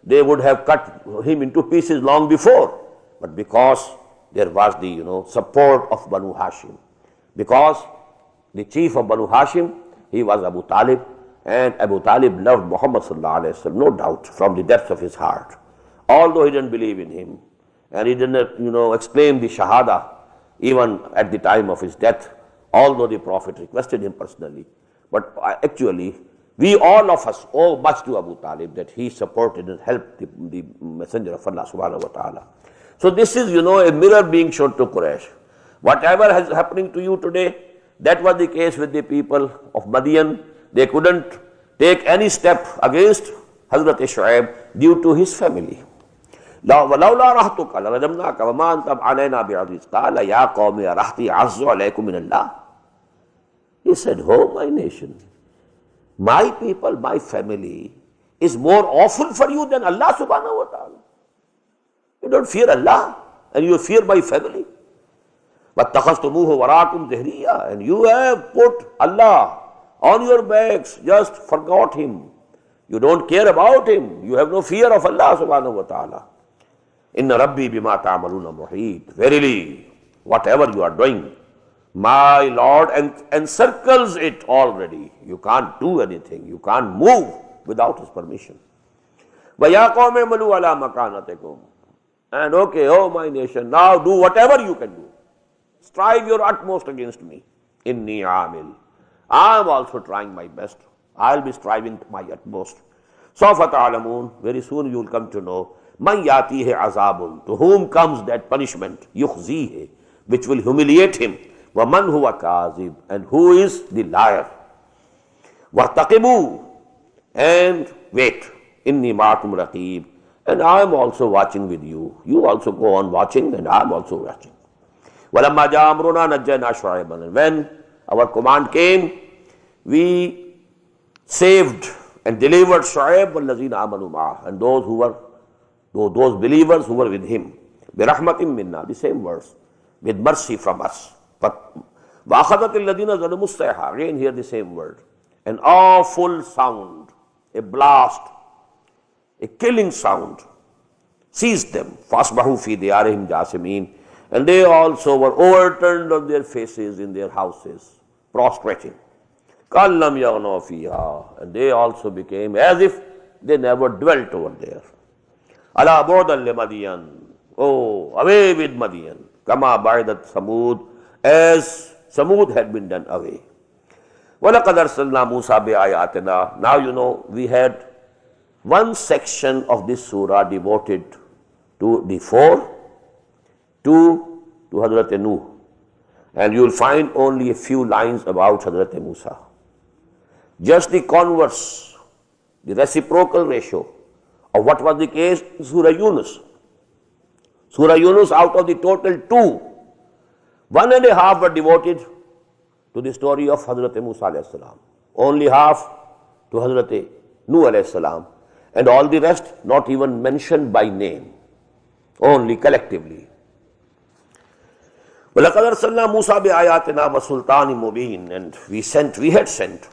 they would have cut him into pieces long before. But because there was the support of Banu Hashim, because the chief of Banu Hashim, he was Abu Talib, and Abu Talib loved Muhammad sallallahu alaihi wasallam, no doubt, from the depths of his heart. Although he didn't believe in him, and he didn't exclaim the Shahada even at the time of his death, although the Prophet requested him personally. But actually, we all of us owe much to Abu Talib, that he supported and helped the Messenger of Allah subhanahu wa ta'ala. So this is, a mirror being shown to Quraysh. Whatever is happening to you today, that was the case with the people of Madian. They couldn't take any step against Hazrat Shu'aib due to his family. وَلَوْلَا رَحْتُكَ لَرَجَمْنَاكَ وَمَا أَنْتَ عَلَيْنَا بِعَزِيزٍ قَالَ يَا قَوْمِ رَحْتِي عَزُّ عَلَيْكُمْ مِنَ اللَّهِ. He said, "Oh, my nation, my people, my family is more awful for you than Allah subhanahu wa ta'ala. You don't fear Allah, and you fear my family. وَاتَّخَذْتُمُوهُ وَرَاءَكُمْ ظِهْرِيًّا, and you have put Allah on your backs, just forgot him. You don't care about him. You have no fear of Allah subhanahu wa ta'ala. Inna Rabbi bima ta'amaluna muhit. Verily, whatever you are doing, my Lord encircles it already. You can't do anything. You can't move without his permission. وَيَا قَوْمِ اعْمَلُوا عَلَى مَكَانَتِكُمْ. And okay, oh my nation, now do whatever you can do. Strive your utmost against me. Inni amil. I am also trying my best. I'll be striving to my utmost. Sawfa ta'lamun. Very soon you will come to know. Man yatihi azabun. To whom comes that punishment? Yukhzihi. Which will humiliate him. Wa man huwa kazib. And who is the liar. Wartaqibu. And wait. Inni ma'akum raqib. And I am also watching with you. You also go on watching, and I am also watching. وَلَمَّا جَاءَ أَمْرُنَا نَجَّيْنَا شُعَيْبًا. And when our command came, we saved and delivered Shu'aib وَالَّذِينَ آمَنُوا مَعَهُ, and those believers who were with him. بِرَحْمَةٍ مِنَّا, the same verse, with mercy from us. But وَأَخَذَتِ الَّذِينَ ظَلَمُوا الصَّيْحَةُ, again here the same word. An awful sound, a blast, a killing sound, seized them. فَأَصْبَحُوا فِي دِيَارِهِمْ جَاثِمِينَ. And they also were overturned on their faces in their houses, prostrating. كَأَلَّمْ يَغْنَوْا فِيهَا. And they also became as if they never dwelt over there. أَلَا بُعْدًا لِمَدْيَنَ. Oh, away with Madian. كَمَا بَعِدَتْ ثَمُودَ. As Samud had been done away. وَلَقَدْ أَرْسَلْنَا مُوسَى بِآيَاتِنَا. Now we had one section of this surah devoted to the four, to Hazrat Nuh, and you will find only a few lines about Hazrat Musa. Just the converse, the reciprocal ratio of what was the case in Surah Yunus. Surah Yunus, out of the total 2, 1.5 were devoted to the story of Hazrat Musa alayhi salam. Only half to Hazrat Nuh alayhi salam. And all the rest not even mentioned by name, only collectively. وَلَقَدْ أَرْسَلْنَا مُوسَى بِآيَاتِنَا وَسُلْطَانٍ مُبِينٍ. And we had sent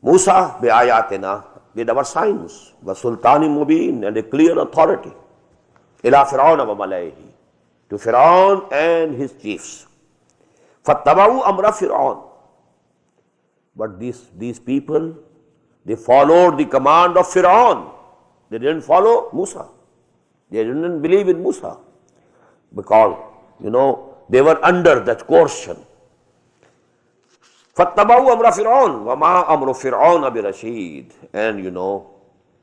Musa بِآيَاتِنَا, with our signs, وَسُلْطَانٍ مُبِينٍ, and a clear authority, إِلَى فِرْعَوْنَ وَمَلَئِهِ, to Fir'aun and his chiefs. فَاتَّبَعُوا أَمْرَ فِرْعَوْنَ. But these people, they followed the command of Fir'aun. They didn't follow Musa. They didn't believe in Musa. Because, they were under that coercion. فَاتَّبَعُوا أَمْرَ فِرْعَوْنَ وَمَا أَمْرُ فِرْعَوْنَ بِرَشِيدٍ. And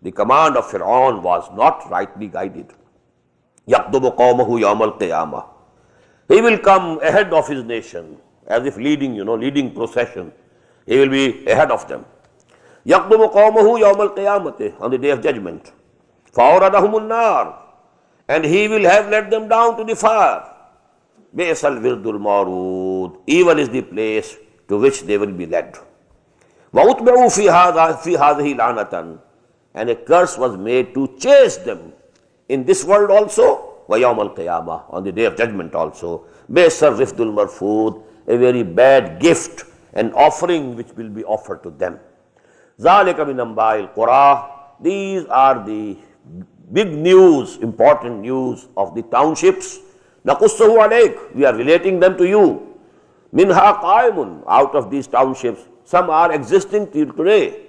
the command of Fir'aun was not rightly guided. يَقْدُمُ قَوْمَهُ يَوْمَ الْقِيَامَةِ. He will come ahead of his nation, as if leading procession. He will be ahead of them. يَقْدُمُ قَوْمَهُ يَوْمَ الْقِيَامَةِ, on the day of judgment. فَأَوْرَدَهُمُ النَّارِ. And he will have led them down to the fire. بِئْسَ الْوِرْدُ الْمَوْرُودُ. Evil is the place to which they will be led. وَأُتْبِعُوا فِي هَذِهِ لَعْنَةً. And a curse was made to chase them in this world also, وَيَوْمَ الْقِيَامَةِ, on the day of judgment also. بِئْسَ الرِّفْدُ الْمَرْفُودُ. A very bad gift, an offering which will be offered to them. ذَلِكَ مِنْ أَنْبَاءِ الْقُرَىٰ. These are the big news, important news of the townships. نَقُصُّهُ عَلَيْكَ. We are relating them to you. مِنْهَا قَائِمٌ. Out of these townships, some are existing till today.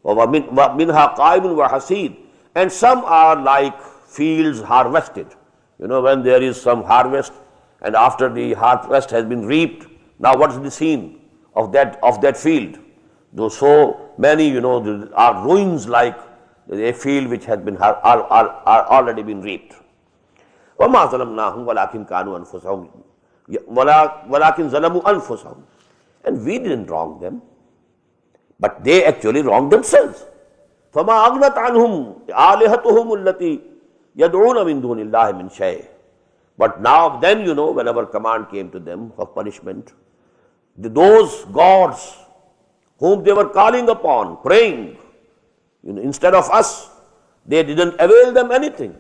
وَمِنْهَا قَائِمٌ وَحَسِيدٌ. And some are like fields harvested. You know, when there is some harvest and after the harvest has been reaped, now what is the scene of that field? Though so many, you know, there are ruins like a field which has been already been reaped. وَمَا ظَلَمْنَاهُمْ وَلَكِنْ كَانُوا أَنفُسَهُمْ وَلَكِنْ ظَلَمُوا أَنفُسَهُمْ. And we didn't wrong them, but they actually wronged themselves. فَمَا أَغْنَتْ عَنْهُمْ آلِهَتُهُمُ الَّتِي يَدْعُونَ مِن دُونِ اللَّهِ مِن شَيْءٍ. But now then, you know, whenever command came to them of punishment, those gods whom they were calling upon, praying, you know, instead of us, they didn't avail them anything.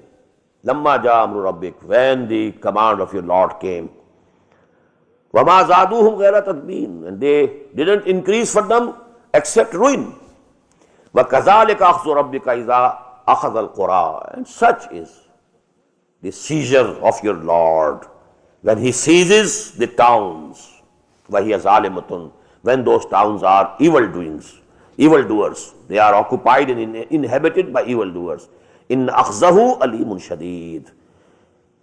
لَمَّا جَاءَ أَمْرُ رَبِّكَ. When the command of your Lord came. وَمَا زَادُوهُمْ غَيْرَ تَتْبِينٍ. And they didn't increase for them except ruin. وَكَذَلِكَ أَخْذُ رَبِّكَ إِذَا أَخَذَ الْقُرَىٰ. And such is the seizure of your Lord when He seizes the towns. وَهِيَ ظَالِمَةٌ. When those towns are evildoers, they are occupied and inhabited by evildoers. إِنَّ أَخْذَهُ أَلِيمٌ شَدِيدٌ.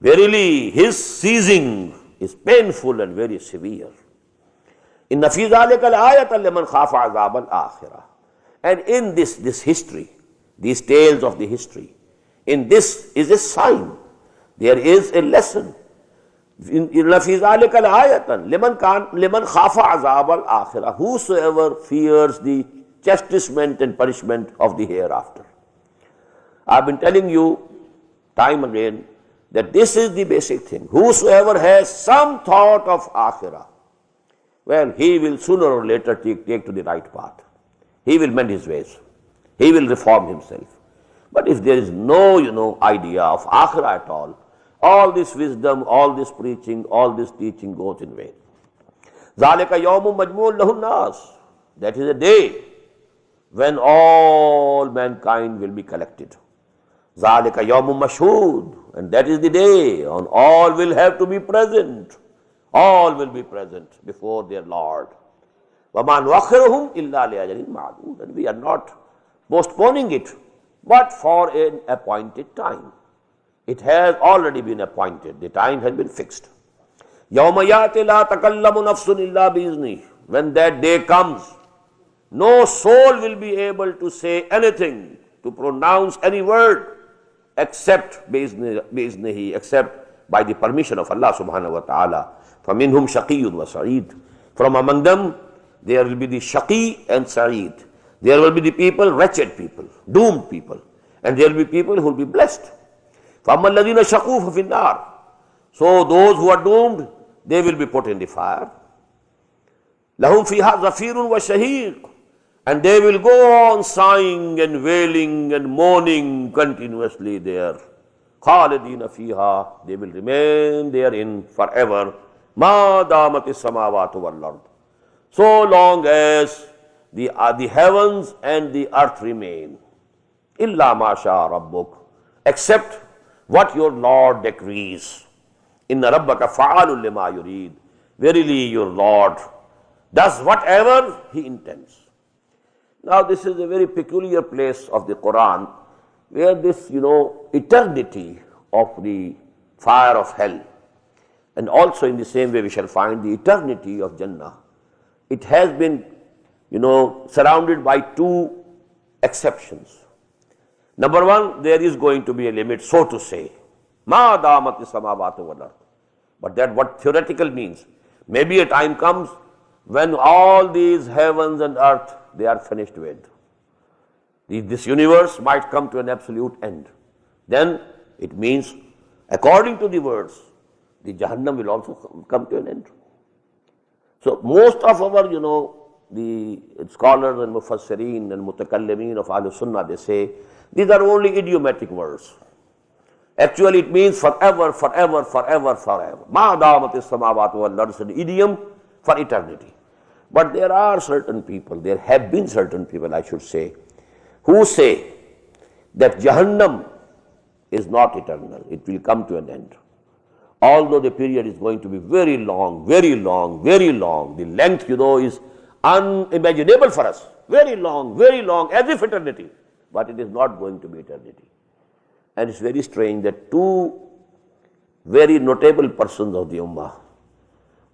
Verily, His seizing is painful and very severe. إِنَّ فِي ذَلِكَ لَآيَةً لِمَنْ خَافَ عَذَابَ الْآخِرَةِ. And in this history, these tales of the history, in this is a sign. There is a lesson. إِنَّ فِي ذَلِكَ لَآيَةً لِمَنْ خَافَ عَذَابَ الْآخِرَةِ. Whosoever fears the chastisement and punishment of the hereafter. I've been telling you time again that this is the basic thing. Whosoever has some thought of akhirah, well, he will sooner or later take to the right path. He will mend his ways. He will reform himself. But if there is no, you know, idea of akhirah at all this wisdom, all this preaching, all this teaching goes in vain. ذَلِكَ يَوْمٌ مَجْمُوعٌ لَهُ النَّاسِ. That is a day when all mankind will be collected. ذَلِكَ يَوْمٌ مَشْهُودٌ. And that is the day on all will have to be present. All will be present before their Lord. وَمَا نُؤَخِّرُهُمْ إِلَّا لِأَجَلٍ مَعْدُودٍ. And we are not postponing it, but for an appointed time. It has already been appointed. The time has been fixed. يَوْمَ يَأْتِ لَا تَكَلَّمُ نَفْسٌ إِلَّا بِإِذْنِهِ. When that day comes, no soul will be able to say anything, to pronounce any word, except بِإِذْنِهِ, except by the permission of Allah subhanahu wa ta'ala. فَمِنْهُمْ شَقِيٌّ وَسَعِيدٌ. From among them, there will be the shaqi and sa'id. There will be the people, wretched people, doomed people. And there will be people who will be blessed. فَأَمَّا الَّذِينَ شَقُوا فَفِي النَّارِ. So those who are doomed, they will be put in the fire. لَهُمْ فِيهَا زَفِيرٌ وَشَهِيقٌ. And they will go on sighing and wailing and mourning continuously there. خَالِدِينَ فِيهَا. They will remain therein forever. مَا دَامَتِ السَّمَاوَاتُ وَالْأَرْضُ. So long as the heavens and the earth remain. إِلَّا مَا شَاءَ رَبُّكَ. Except what your Lord decrees. إِنَّ رَبَّكَ فَعَالٌ لِمَا يُرِيدُ. Verily your Lord does whatever He intends. Now this is a very peculiar place of the Quran where this, you know, eternity of the fire of hell, and also in the same way we shall find the eternity of Jannah. It has been, you know, surrounded by two exceptions. Number one, there is going to be a limit, so to say. مَا دَامَتِ السَّمَاوَاتُ وَالْأَرْضُ. But that what theoretical means. Maybe a time comes when all these heavens and earth, they are finished with. This universe might come to an absolute end. Then it means, according to the words, the Jahannam will also come to an end. So most of our, you know, the scholars and mufassirin and mutakallimin of Ahlul Sunnah, they say, these are only idiomatic words. Actually it means forever, forever, forever, forever. مَا دَامَتِ السَّمَاوَاتُ وَالْأَرْضُ is an idiom for eternity. But there are certain people, there have been certain people, I should say, who say that Jahannam is not eternal. It will come to an end. Although the period is going to be very long, very long, very long. The length, is unimaginable for us. Very long, as if eternity. But it is not going to be eternity. And it's very strange that two very notable persons of the Ummah,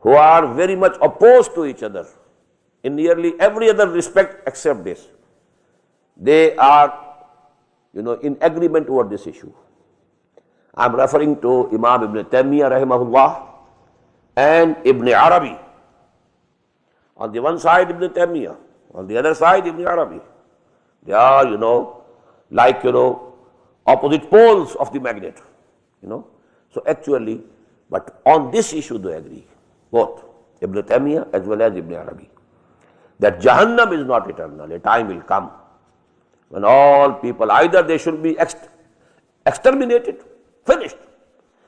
who are very much opposed to each other in nearly every other respect except this, they are, in agreement over this issue. I am referring to Imam Ibn Taymiyyah rahimahullah and Ibn Arabi. On the one side Ibn Taymiyyah, on the other side Ibn Arabi. They are, like, opposite poles of the magnet, So actually, but on this issue they agree, both Ibn Taymiyyah as well as Ibn Arabi, that Jahannam is not eternal. A time will come when all people, either they should be exterminated, finished.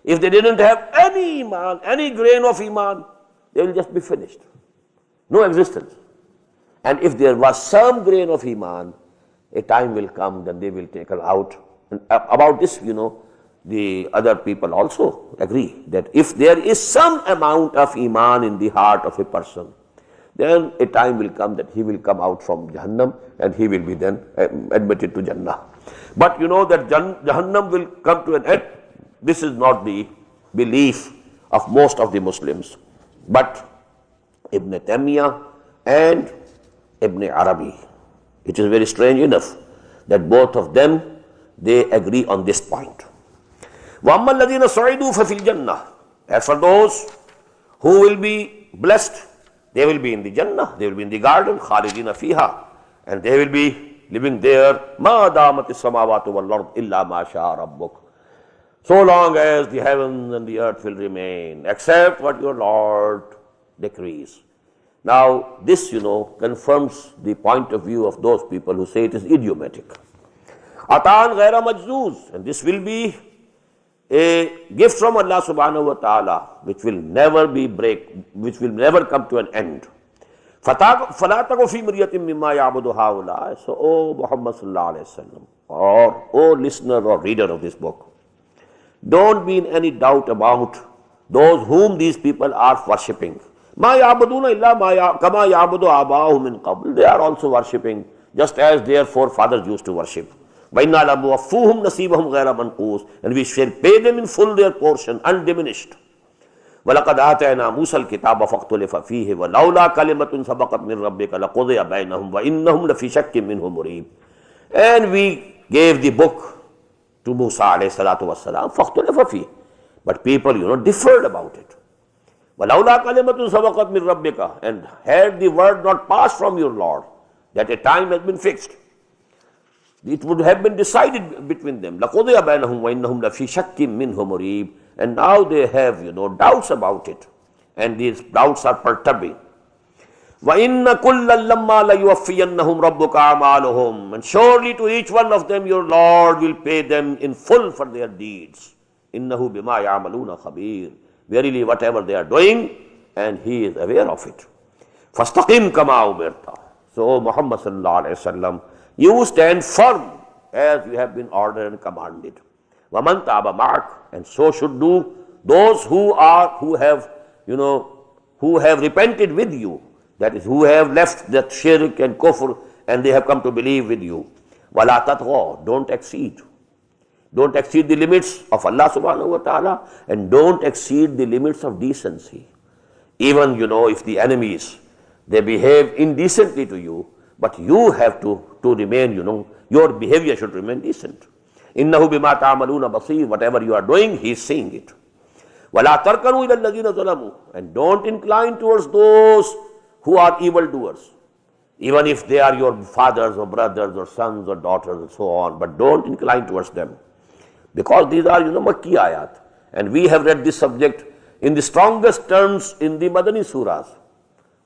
If they didn't have any iman, any grain of iman, they will just be finished. No existence. And if there was some grain of iman, a time will come then they will take her out. And about this, the other people also agree that if there is some amount of iman in the heart of a person, then a time will come that he will come out from Jahannam and he will be then admitted to Jannah. But that Jahannam will come to an end. This is not the belief of most of the Muslims. But Ibn Taymiyyah and Ibn Arabi, it is very strange enough that both of them, they agree on this point. وَأَمَّا الَّذِينَ صُعِدُوا فَفِي الْجَنَّةِ. As for those who will be blessed, they will be in the Jannah, they will be in the garden, خَالِدِينَ فِيهَا, and they will be living there, مَا دَامَتِ السَّمَاوَاتُ وَالْأَرْضُ إِلَّا مَا شَاءَ رَبُّكَ. So long as the heavens and the earth will remain, except what your Lord decrees. Now this, confirms the point of view of those people who say it is idiomatic. Atan ghaira majzuz, and this will be a gift from Allah subhanahu wa ta'ala, which will never come to an end. فَلَا تَقُ فِي مِرْيَةٍ مِّمَّا يَعْبُدُ هَؤُلَاءِ. So, O Muhammad sallallahu alayhi wa sallam, or O listener or reader of this book, don't be in any doubt about those whom these people are worshipping. مَا يَعْبُدُونَ إِلَّا كَمَا يَعْبُدُ آبَاؤُهُم مِّن قَبْلُ. They are also worshipping just as their forefathers used to worship. وَإِنَّا لَمُوَفُّوهُمْ نَصِيبَهُمْ غَيْرَ مَنْقُوصٍ. And we shall pay them in full their portion, undiminished. وَلَقَدْ آتَيْنَا مُوسَى الْكِتَابَ فَاخْتُلِفَ فِيهِ وَلَوْلَا كَلِمَةٌ سَبَقَتْ مِنْ رَبِّكَ لَقُضِيَ بَيْنَهُمْ وَإِنَّهُمْ لَفِي شَكٍّ مِّنْهُ مُرِيبٍ. And we gave the book to Musa alayhi salatu wassalam, فَاخْتُلِفَ فِيهِ. But people, differed about it. وَلَوْلَا كَلِمَةٌ سَبَقَتْ مِنْ رَبِّكَ. And had the word not passed from your Lord, that a time has been fixed, it would have been decided between them. لَقُضِيَ بَيْنَهُمْ وَإِنَّهُمْ لَفِي شَكٍّ مِّنْهُ مُرِيبٍ. And now they have, doubts about it. And these doubts are perturbing. وَإِنَّ كُلًّا لَمَّا لَيُوَفِّيَنَّهُمْ رَبُّكَ أَعْمَالُهُمْ. And surely to each one of them your Lord will pay them in full for their deeds. إِنَّهُ بِمَا يَعْمَلُونَ خَبِيرٌ. Verily whatever they are doing, and He is aware of it. فَاسْتَقِمْ كَمَا أُمِرْتَ. So Muhammad sallallahu alayhi wa sallam, you stand firm as you have been ordered and commanded. وَمَنْ تَابَ مَعَكَ. And so should do those who have repented with you. That is, who have left that shirk and kufr and they have come to believe with you. وَلَا تَطْغَوْا. Don't exceed. Don't exceed the limits of Allah subhanahu wa ta'ala, and don't exceed the limits of decency. Even, if the enemies, they behave indecently to you, but you have to remain, your behavior should remain decent. إِنَّهُ بِمَا تَعْمَلُونَ بَصِيرٌ. Whatever you are doing, He is seeing it. وَلَا تَرْكَنُوا إِلَى الَّذِينَ ظَلَمُوا. And don't incline towards those who are evildoers, even if they are your fathers or brothers or sons or daughters and so on, but don't incline towards them. Because these are, Makki ayat. And we have read this subject in the strongest terms in the Madani surahs.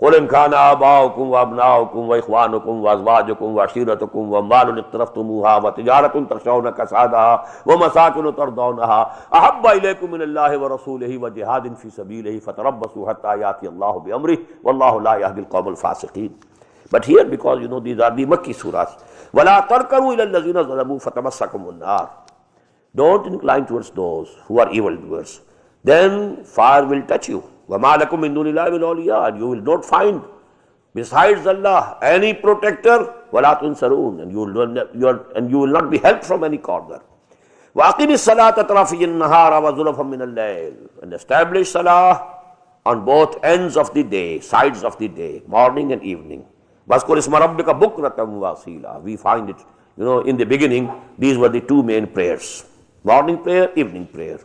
قل ان كان آباؤكم وأبناؤكم وإخوانكم وأزواجكم وعشيرتكم وأموال اقترفتموها وتجارة تخشون كسادها ومساكن ترضونها أحب إليكم من الله ورسوله وجهاد في سبيله فتربصوا حتى يأتي الله بأمره والله لا يهدي القوم الفاسقين. But here, because these are the Makki surahs, وَلَا تَرْكَنُوا إِلَى الَّذِينَ ظَلَمُوا فَتَمَسَّكُمُ النَّارُ. Don't incline towards those who are evildoers, then fire will touch you. وَمَا لَكُم مِّن دُونِ اللَّهِ مِنْ أَوْلِيَاءَ, and you will not find besides Allah any protector. وَلَا تُنْصَرُونَ, and you will not be helped from any corner. وَأَقِمِ الصَّلَاةَ طَرَفَيِ النَّهَارِ وَزُلَفًا مِّنَ اللَّيْلِ, and establish salah on both ends of the day, sides of the day, morning and evening. وَاذْكُرِ اسْمَ رَبِّكَ بُكْرَةً وَأَصِيلًا. We find it, in the beginning, these were the two main prayers: morning prayer, evening prayer.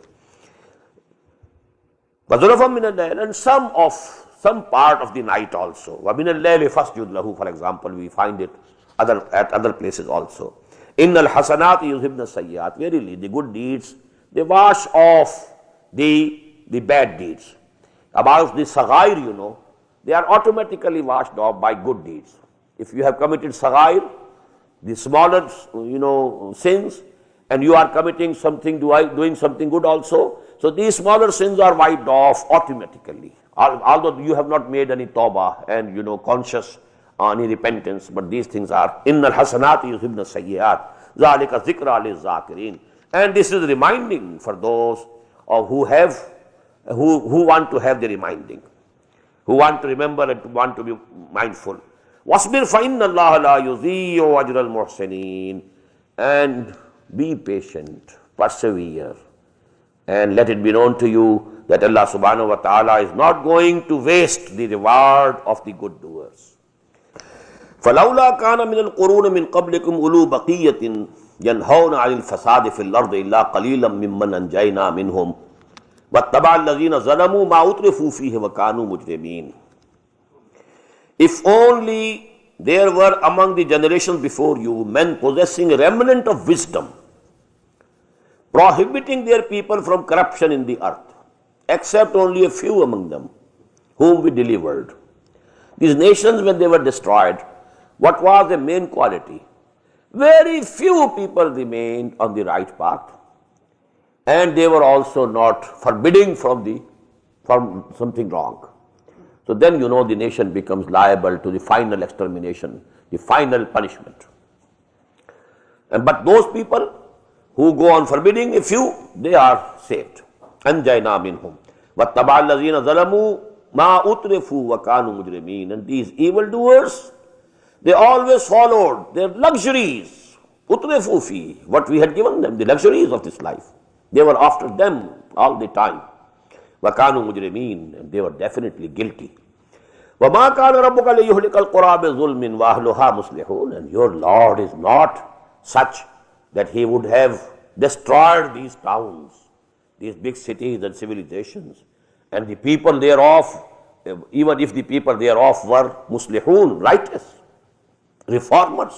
وَزُلَفًا مِّنَ اللَّيْلِ, and some part of the night also. وَمِنَ اللَّيْلِ فَاسْجُدْ لَهُ, for example, we find it at other places also. إِنَّ الْحَسَنَاتِ يُذْهِبْنَ السَّيِّئَاتِ, verily the good deeds, they wash off the bad deeds. About the saghair, they are automatically washed off by good deeds. If you have committed saghair, the smaller sins, and you are committing something, doing something good also, so these smaller sins are wiped off automatically, although you have not made any tawbah and conscious any repentance, but these things are innal hasanati yuzhibna sayyiat zalika zikra lizakirin. And this is reminding for those who want to have the reminding, who want to remember and want to be mindful. Wasbir fa inna Allah la yudhi'u ajra al-muhsinin, and be patient, persevere, and let it be known to you that Allah subhanahu wa ta'ala is not going to waste the reward of the good doers. فَلَوْلَا كَانَ مِنَ الْقُرُونِ مِنْ قَبْلِكُمْ أُولُو بَقِيَّةٍ يَنْهَوْنَ عَنِ الْفَسَادِ فِي الْأَرْضِ إِلَّا قَلِيلًا مِمَّنْ أَنْجَيْنَا مِنْهُمْ وَاتَّبَعَ الَّذِينَ ظَلَمُوا مَا أُتْرِفُوا فِيهِ وَكَانُوا مُجْرِمِينَ. If only there were among the generations before you men possessing a remnant of wisdom, prohibiting their people from corruption in the earth, except only a few among them, whom we delivered. These nations, when they were destroyed, what was the main quality? Very few people remained on the right path, and they were also not forbidding from something wrong. So then the nation becomes liable to the final extermination, the final punishment. But those people who go on forbidding a few, they are saved. Anjayna minhum wattaba allazina zalamu ma utrifu wa kanu mujrimin. And these evildoers, they always followed their luxuries, utrifu fi, what we had given them, the luxuries of this life. They were after them all the time. Wa kanu mujrimin, and they were definitely guilty. Wa ma kana rabbuka liyuhlikal qura bi zulmin wa ahluha muslihun. And your Lord is not such that he would have destroyed these towns, these big cities and civilizations, and the people thereof, even if the people thereof were muslihun, righteous, reformers.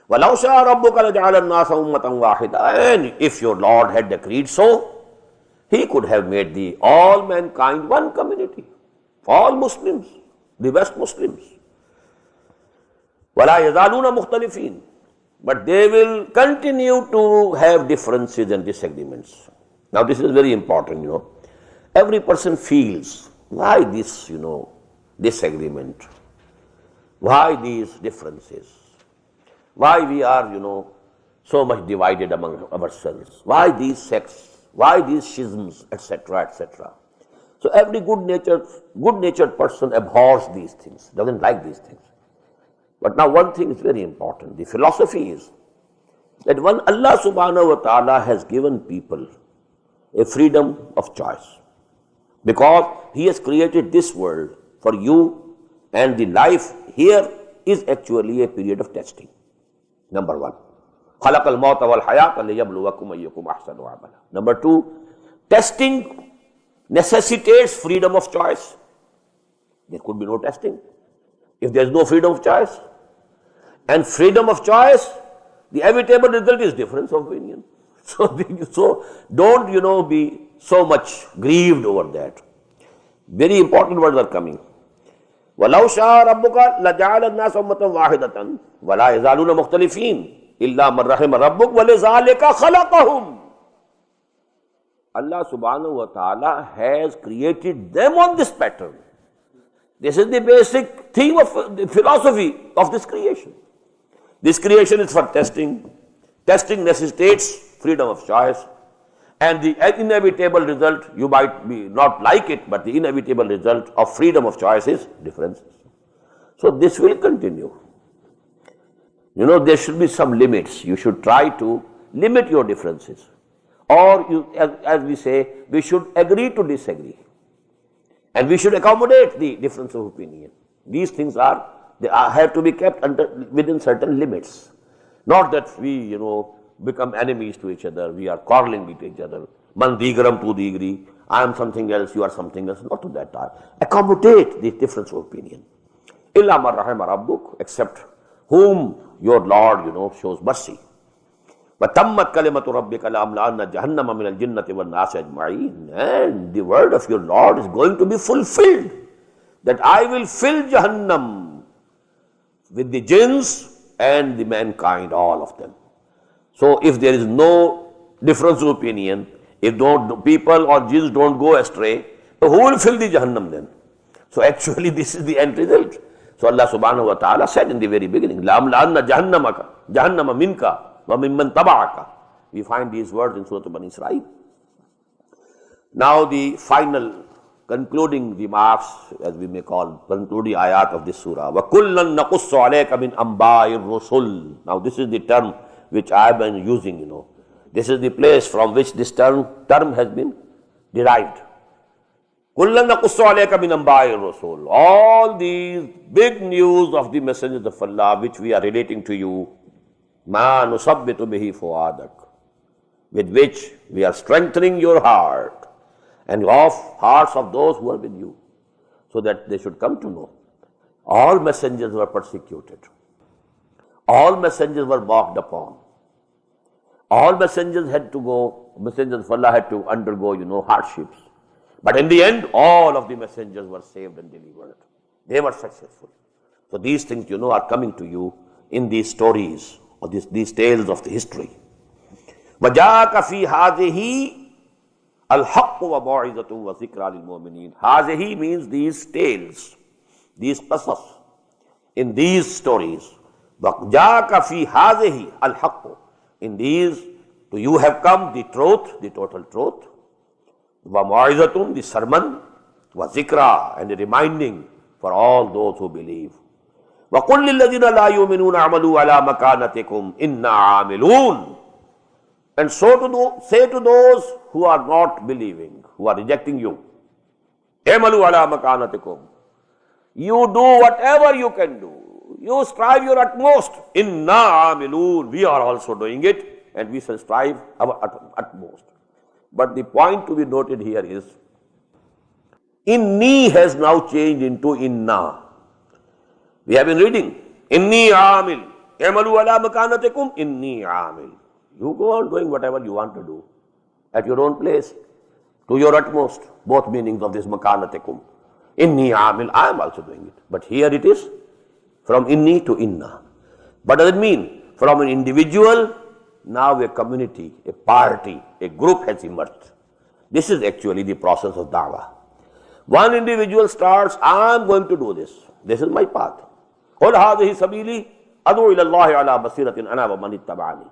وَلَوْ شَاءَ رَبُّكَ لَجَعَلَ النَّاسَ أُمَّةً وَاحِدَةً. And if your Lord had decreed so, he could have made all mankind one community, all Muslims, the best Muslims. وَلَا يَزَالُونَ مُخْتَلِفِينَ. But they will continue to have differences and disagreements. Now this is very important, Every person feels, why this, disagreement? Why these differences? Why we are, so much divided among ourselves? Why these sects? Why these schisms, etc., etc.? So every good-natured person abhors these things, doesn't like these things. But now one thing is very important. The philosophy is that when Allah subhanahu wa ta'ala has given people a freedom of choice, because He has created this world for you, and the life here is actually a period of testing. Number one. خَلَقَ الْمَوْتَ وَالْحَيَاةَ لِيَبْلُوَكُمْ أَيُّكُمْ أَحْسَنُ عَمَلًا. Number two, testing necessitates freedom of choice. There could be no testing if there is no freedom of choice. And freedom of choice, the inevitable result is difference of opinion. So don't, be so much grieved over that. Very important words are coming. وَلَوْ شَاءَ رَبُّكَ لَجَعَلَ النَّاسَ أُمَّةً وَاحِدَةً وَلَا يَزَالُونَ مُخْتَلِفِينَ إِلَّا مَن رَحِمَ رَبُّكَ وَلِذَلِكَ خَلَقَهُمْ. Allah subhanahu wa ta'ala has created them on this pattern. This is the basic theme of the philosophy of this creation. This creation is for testing. Testing necessitates freedom of choice. And the inevitable result, you might be not like it, but the inevitable result of freedom of choice is differences. So this will continue. You know, there should be some limits. You should try to limit your differences. Or, as we say, we should agree to disagree. And we should accommodate the difference of opinion. These things have to be kept within certain limits. Not that we, become enemies to each other. We are quarreling with each other. Man digaram tu digri. I am something else, you are something else. Not to that time. Accommodate the difference of opinion. Illa man rahima rabbuk, except whom your Lord, shows mercy. وَتَمَّتْ كَلِمَةُ رَبِّكَ لَأَمْلَأَنَّ جَهَنَّمَ مِنَ الْجِنَّةِ وَالنَّاسِ أَجْمَعِينَ. And the word of your Lord is going to be fulfilled, that I will fill Jahannam with the jinns and the mankind, all of them. So if there is no difference of opinion, if people or jinns don't go astray, so who will fill the Jahannam then? So actually this is the end result. So Allah subhanahu wa ta'ala said in the very beginning, لَأَمْلَأَنَّ جَهَنَّمَ مِنْكَ وَمِمَّنْ تَبَعَكَ. We find these words in Surah Bani-Israel. Now the final concluding remarks, as we may call, concluding ayat of this surah. وَكُلًّا نَقُصُّ عَلَيْكَ مِنْ أَنْبَاءِ الرُّسُلِ. Now this is the term which I have been using, This is the place from which this term has been derived. كُلًّا نَقُصُّ عَلَيْكَ مِنْ أَنْبَاءِ الرُّسُلِ. All these big news of the messengers of Allah which we are relating to you, مَا نُصَبِّتُ بِهِ فُؤَادَكَ, with which we are strengthening your heart and of hearts of those who are with you, so that they should come to know. All messengers were persecuted. All messengers were mocked upon. All messengers of Allah had to undergo, hardships. But in the end, all of the messengers were saved and delivered. They were successful. So these things, are coming to you in these stories, or these tales of the history. وَجَاءَكَ فِي هَذِهِ الْحَقُّ وَمَوْعِظَةٌ وَذِكْرَى لِلْمُؤْمِنِينَ. هَذِهِ means these tales, these qasas, in these stories. وَجَاءَكَ فِي هَذِهِ الْحَقُّ. In these, to you have come the truth, the total truth. وَمَوْعِظَةٌ, the sermon. وَذِكْرَى, and the reminding for all those who believe. وَقُلْ لِلَّذِينَ لَا يُؤْمِنُونَ اعْمَلُوا عَلَى مَكَانَتِكُمْ إِنَّا عَامِلُونَ. And so say to those who are not believing, who are rejecting you, اعْمَلُوا عَلَى مَكَانَتِكُمْ. You do whatever you can do. You strive your utmost. إِنَّا عَامِلُونَ. We are also doing it, and we shall strive our utmost. But the point to be noted here is, inni has now changed into inna. We have been reading, inni amil, i'malu ala makanatikum, inni amil. You go on doing whatever you want to do at your own place, to your utmost, both meanings of this makanatikum. Inni amil, I am also doing it. But here it is from inni to inna. What does it mean? From an individual, now a community, a party, a group has emerged. This is actually the process of da'wah. One individual starts, I am going to do this. This is my path. قُلْ هَذِهِ سَبِيلِي أَدْعُو إِلَى اللَّهِ عَلَى بَصِيرَةٍ أَنَا وَمَنِ اتَّبَعَنِي.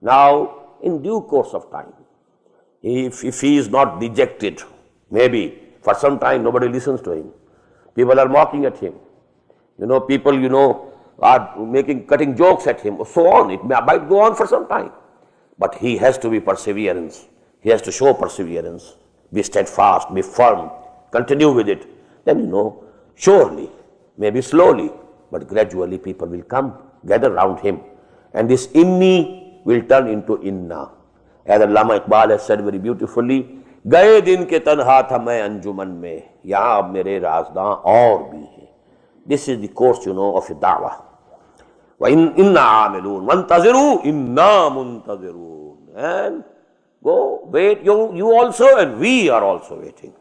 Now, in due course of time, if he is not dejected, maybe for some time nobody listens to him. People are mocking at him. People, are cutting jokes at him, so on. It might go on for some time. But he has to be perseverance. He has to show perseverance. Be steadfast, be firm, continue with it. Then, surely, maybe slowly, but gradually people will come, gather around him. And this inni will turn into inna. As Allama Iqbal has said very beautifully, Gaye din ke tanha tha main anjuman mein, yahan ab mere raazdan aur bhi hai. This is the course, of a da'wah. Inna amilun, wantaziru, inna muntazirun. And go, wait, you also, and we are also waiting.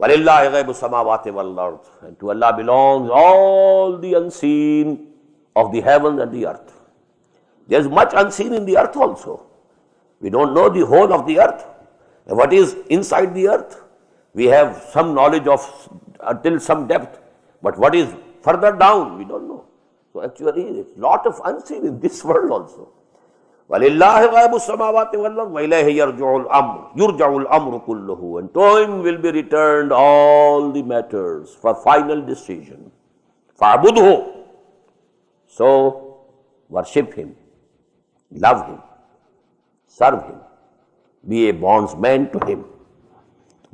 وَلِلَّهِ غَيْبُ السَّمَاوَاتِ وَالْأَرْضِ, and to Allah belongs all the unseen of the heavens and the earth. There is much unseen in the earth also. We don't know the whole of the earth. And what is inside the earth? We have some knowledge of until some depth, but what is further down, we don't know. So actually, it's a lot of unseen in this world also. وَلِلَّهِ غَيْبُ السَّمَاوَاتِ وَالْأَرْضِ وَإِلَيْهِ يُرْجَعُ الْأَمْرُ كُلُّهُ, and to him will be returned all the matters for final decision. فَعْبُدْهُ, so worship him, love him, serve him, be a bondsman to him.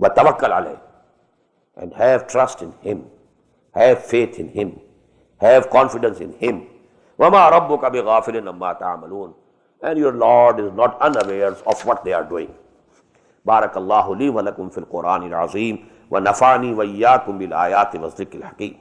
وَتَوَكَّلْ عَلَيْهِ, and have trust in him, have faith in him, have confidence in him. وَمَا رَبُّكَ بِغَافِلٍ عَمَّا تَعْمَلُونَ, and your Lord is not unaware of what they are doing. بارك الله لي ولكم في القرآن العظيم ونفعني وإياكم بالآيات والذكر الحكيم.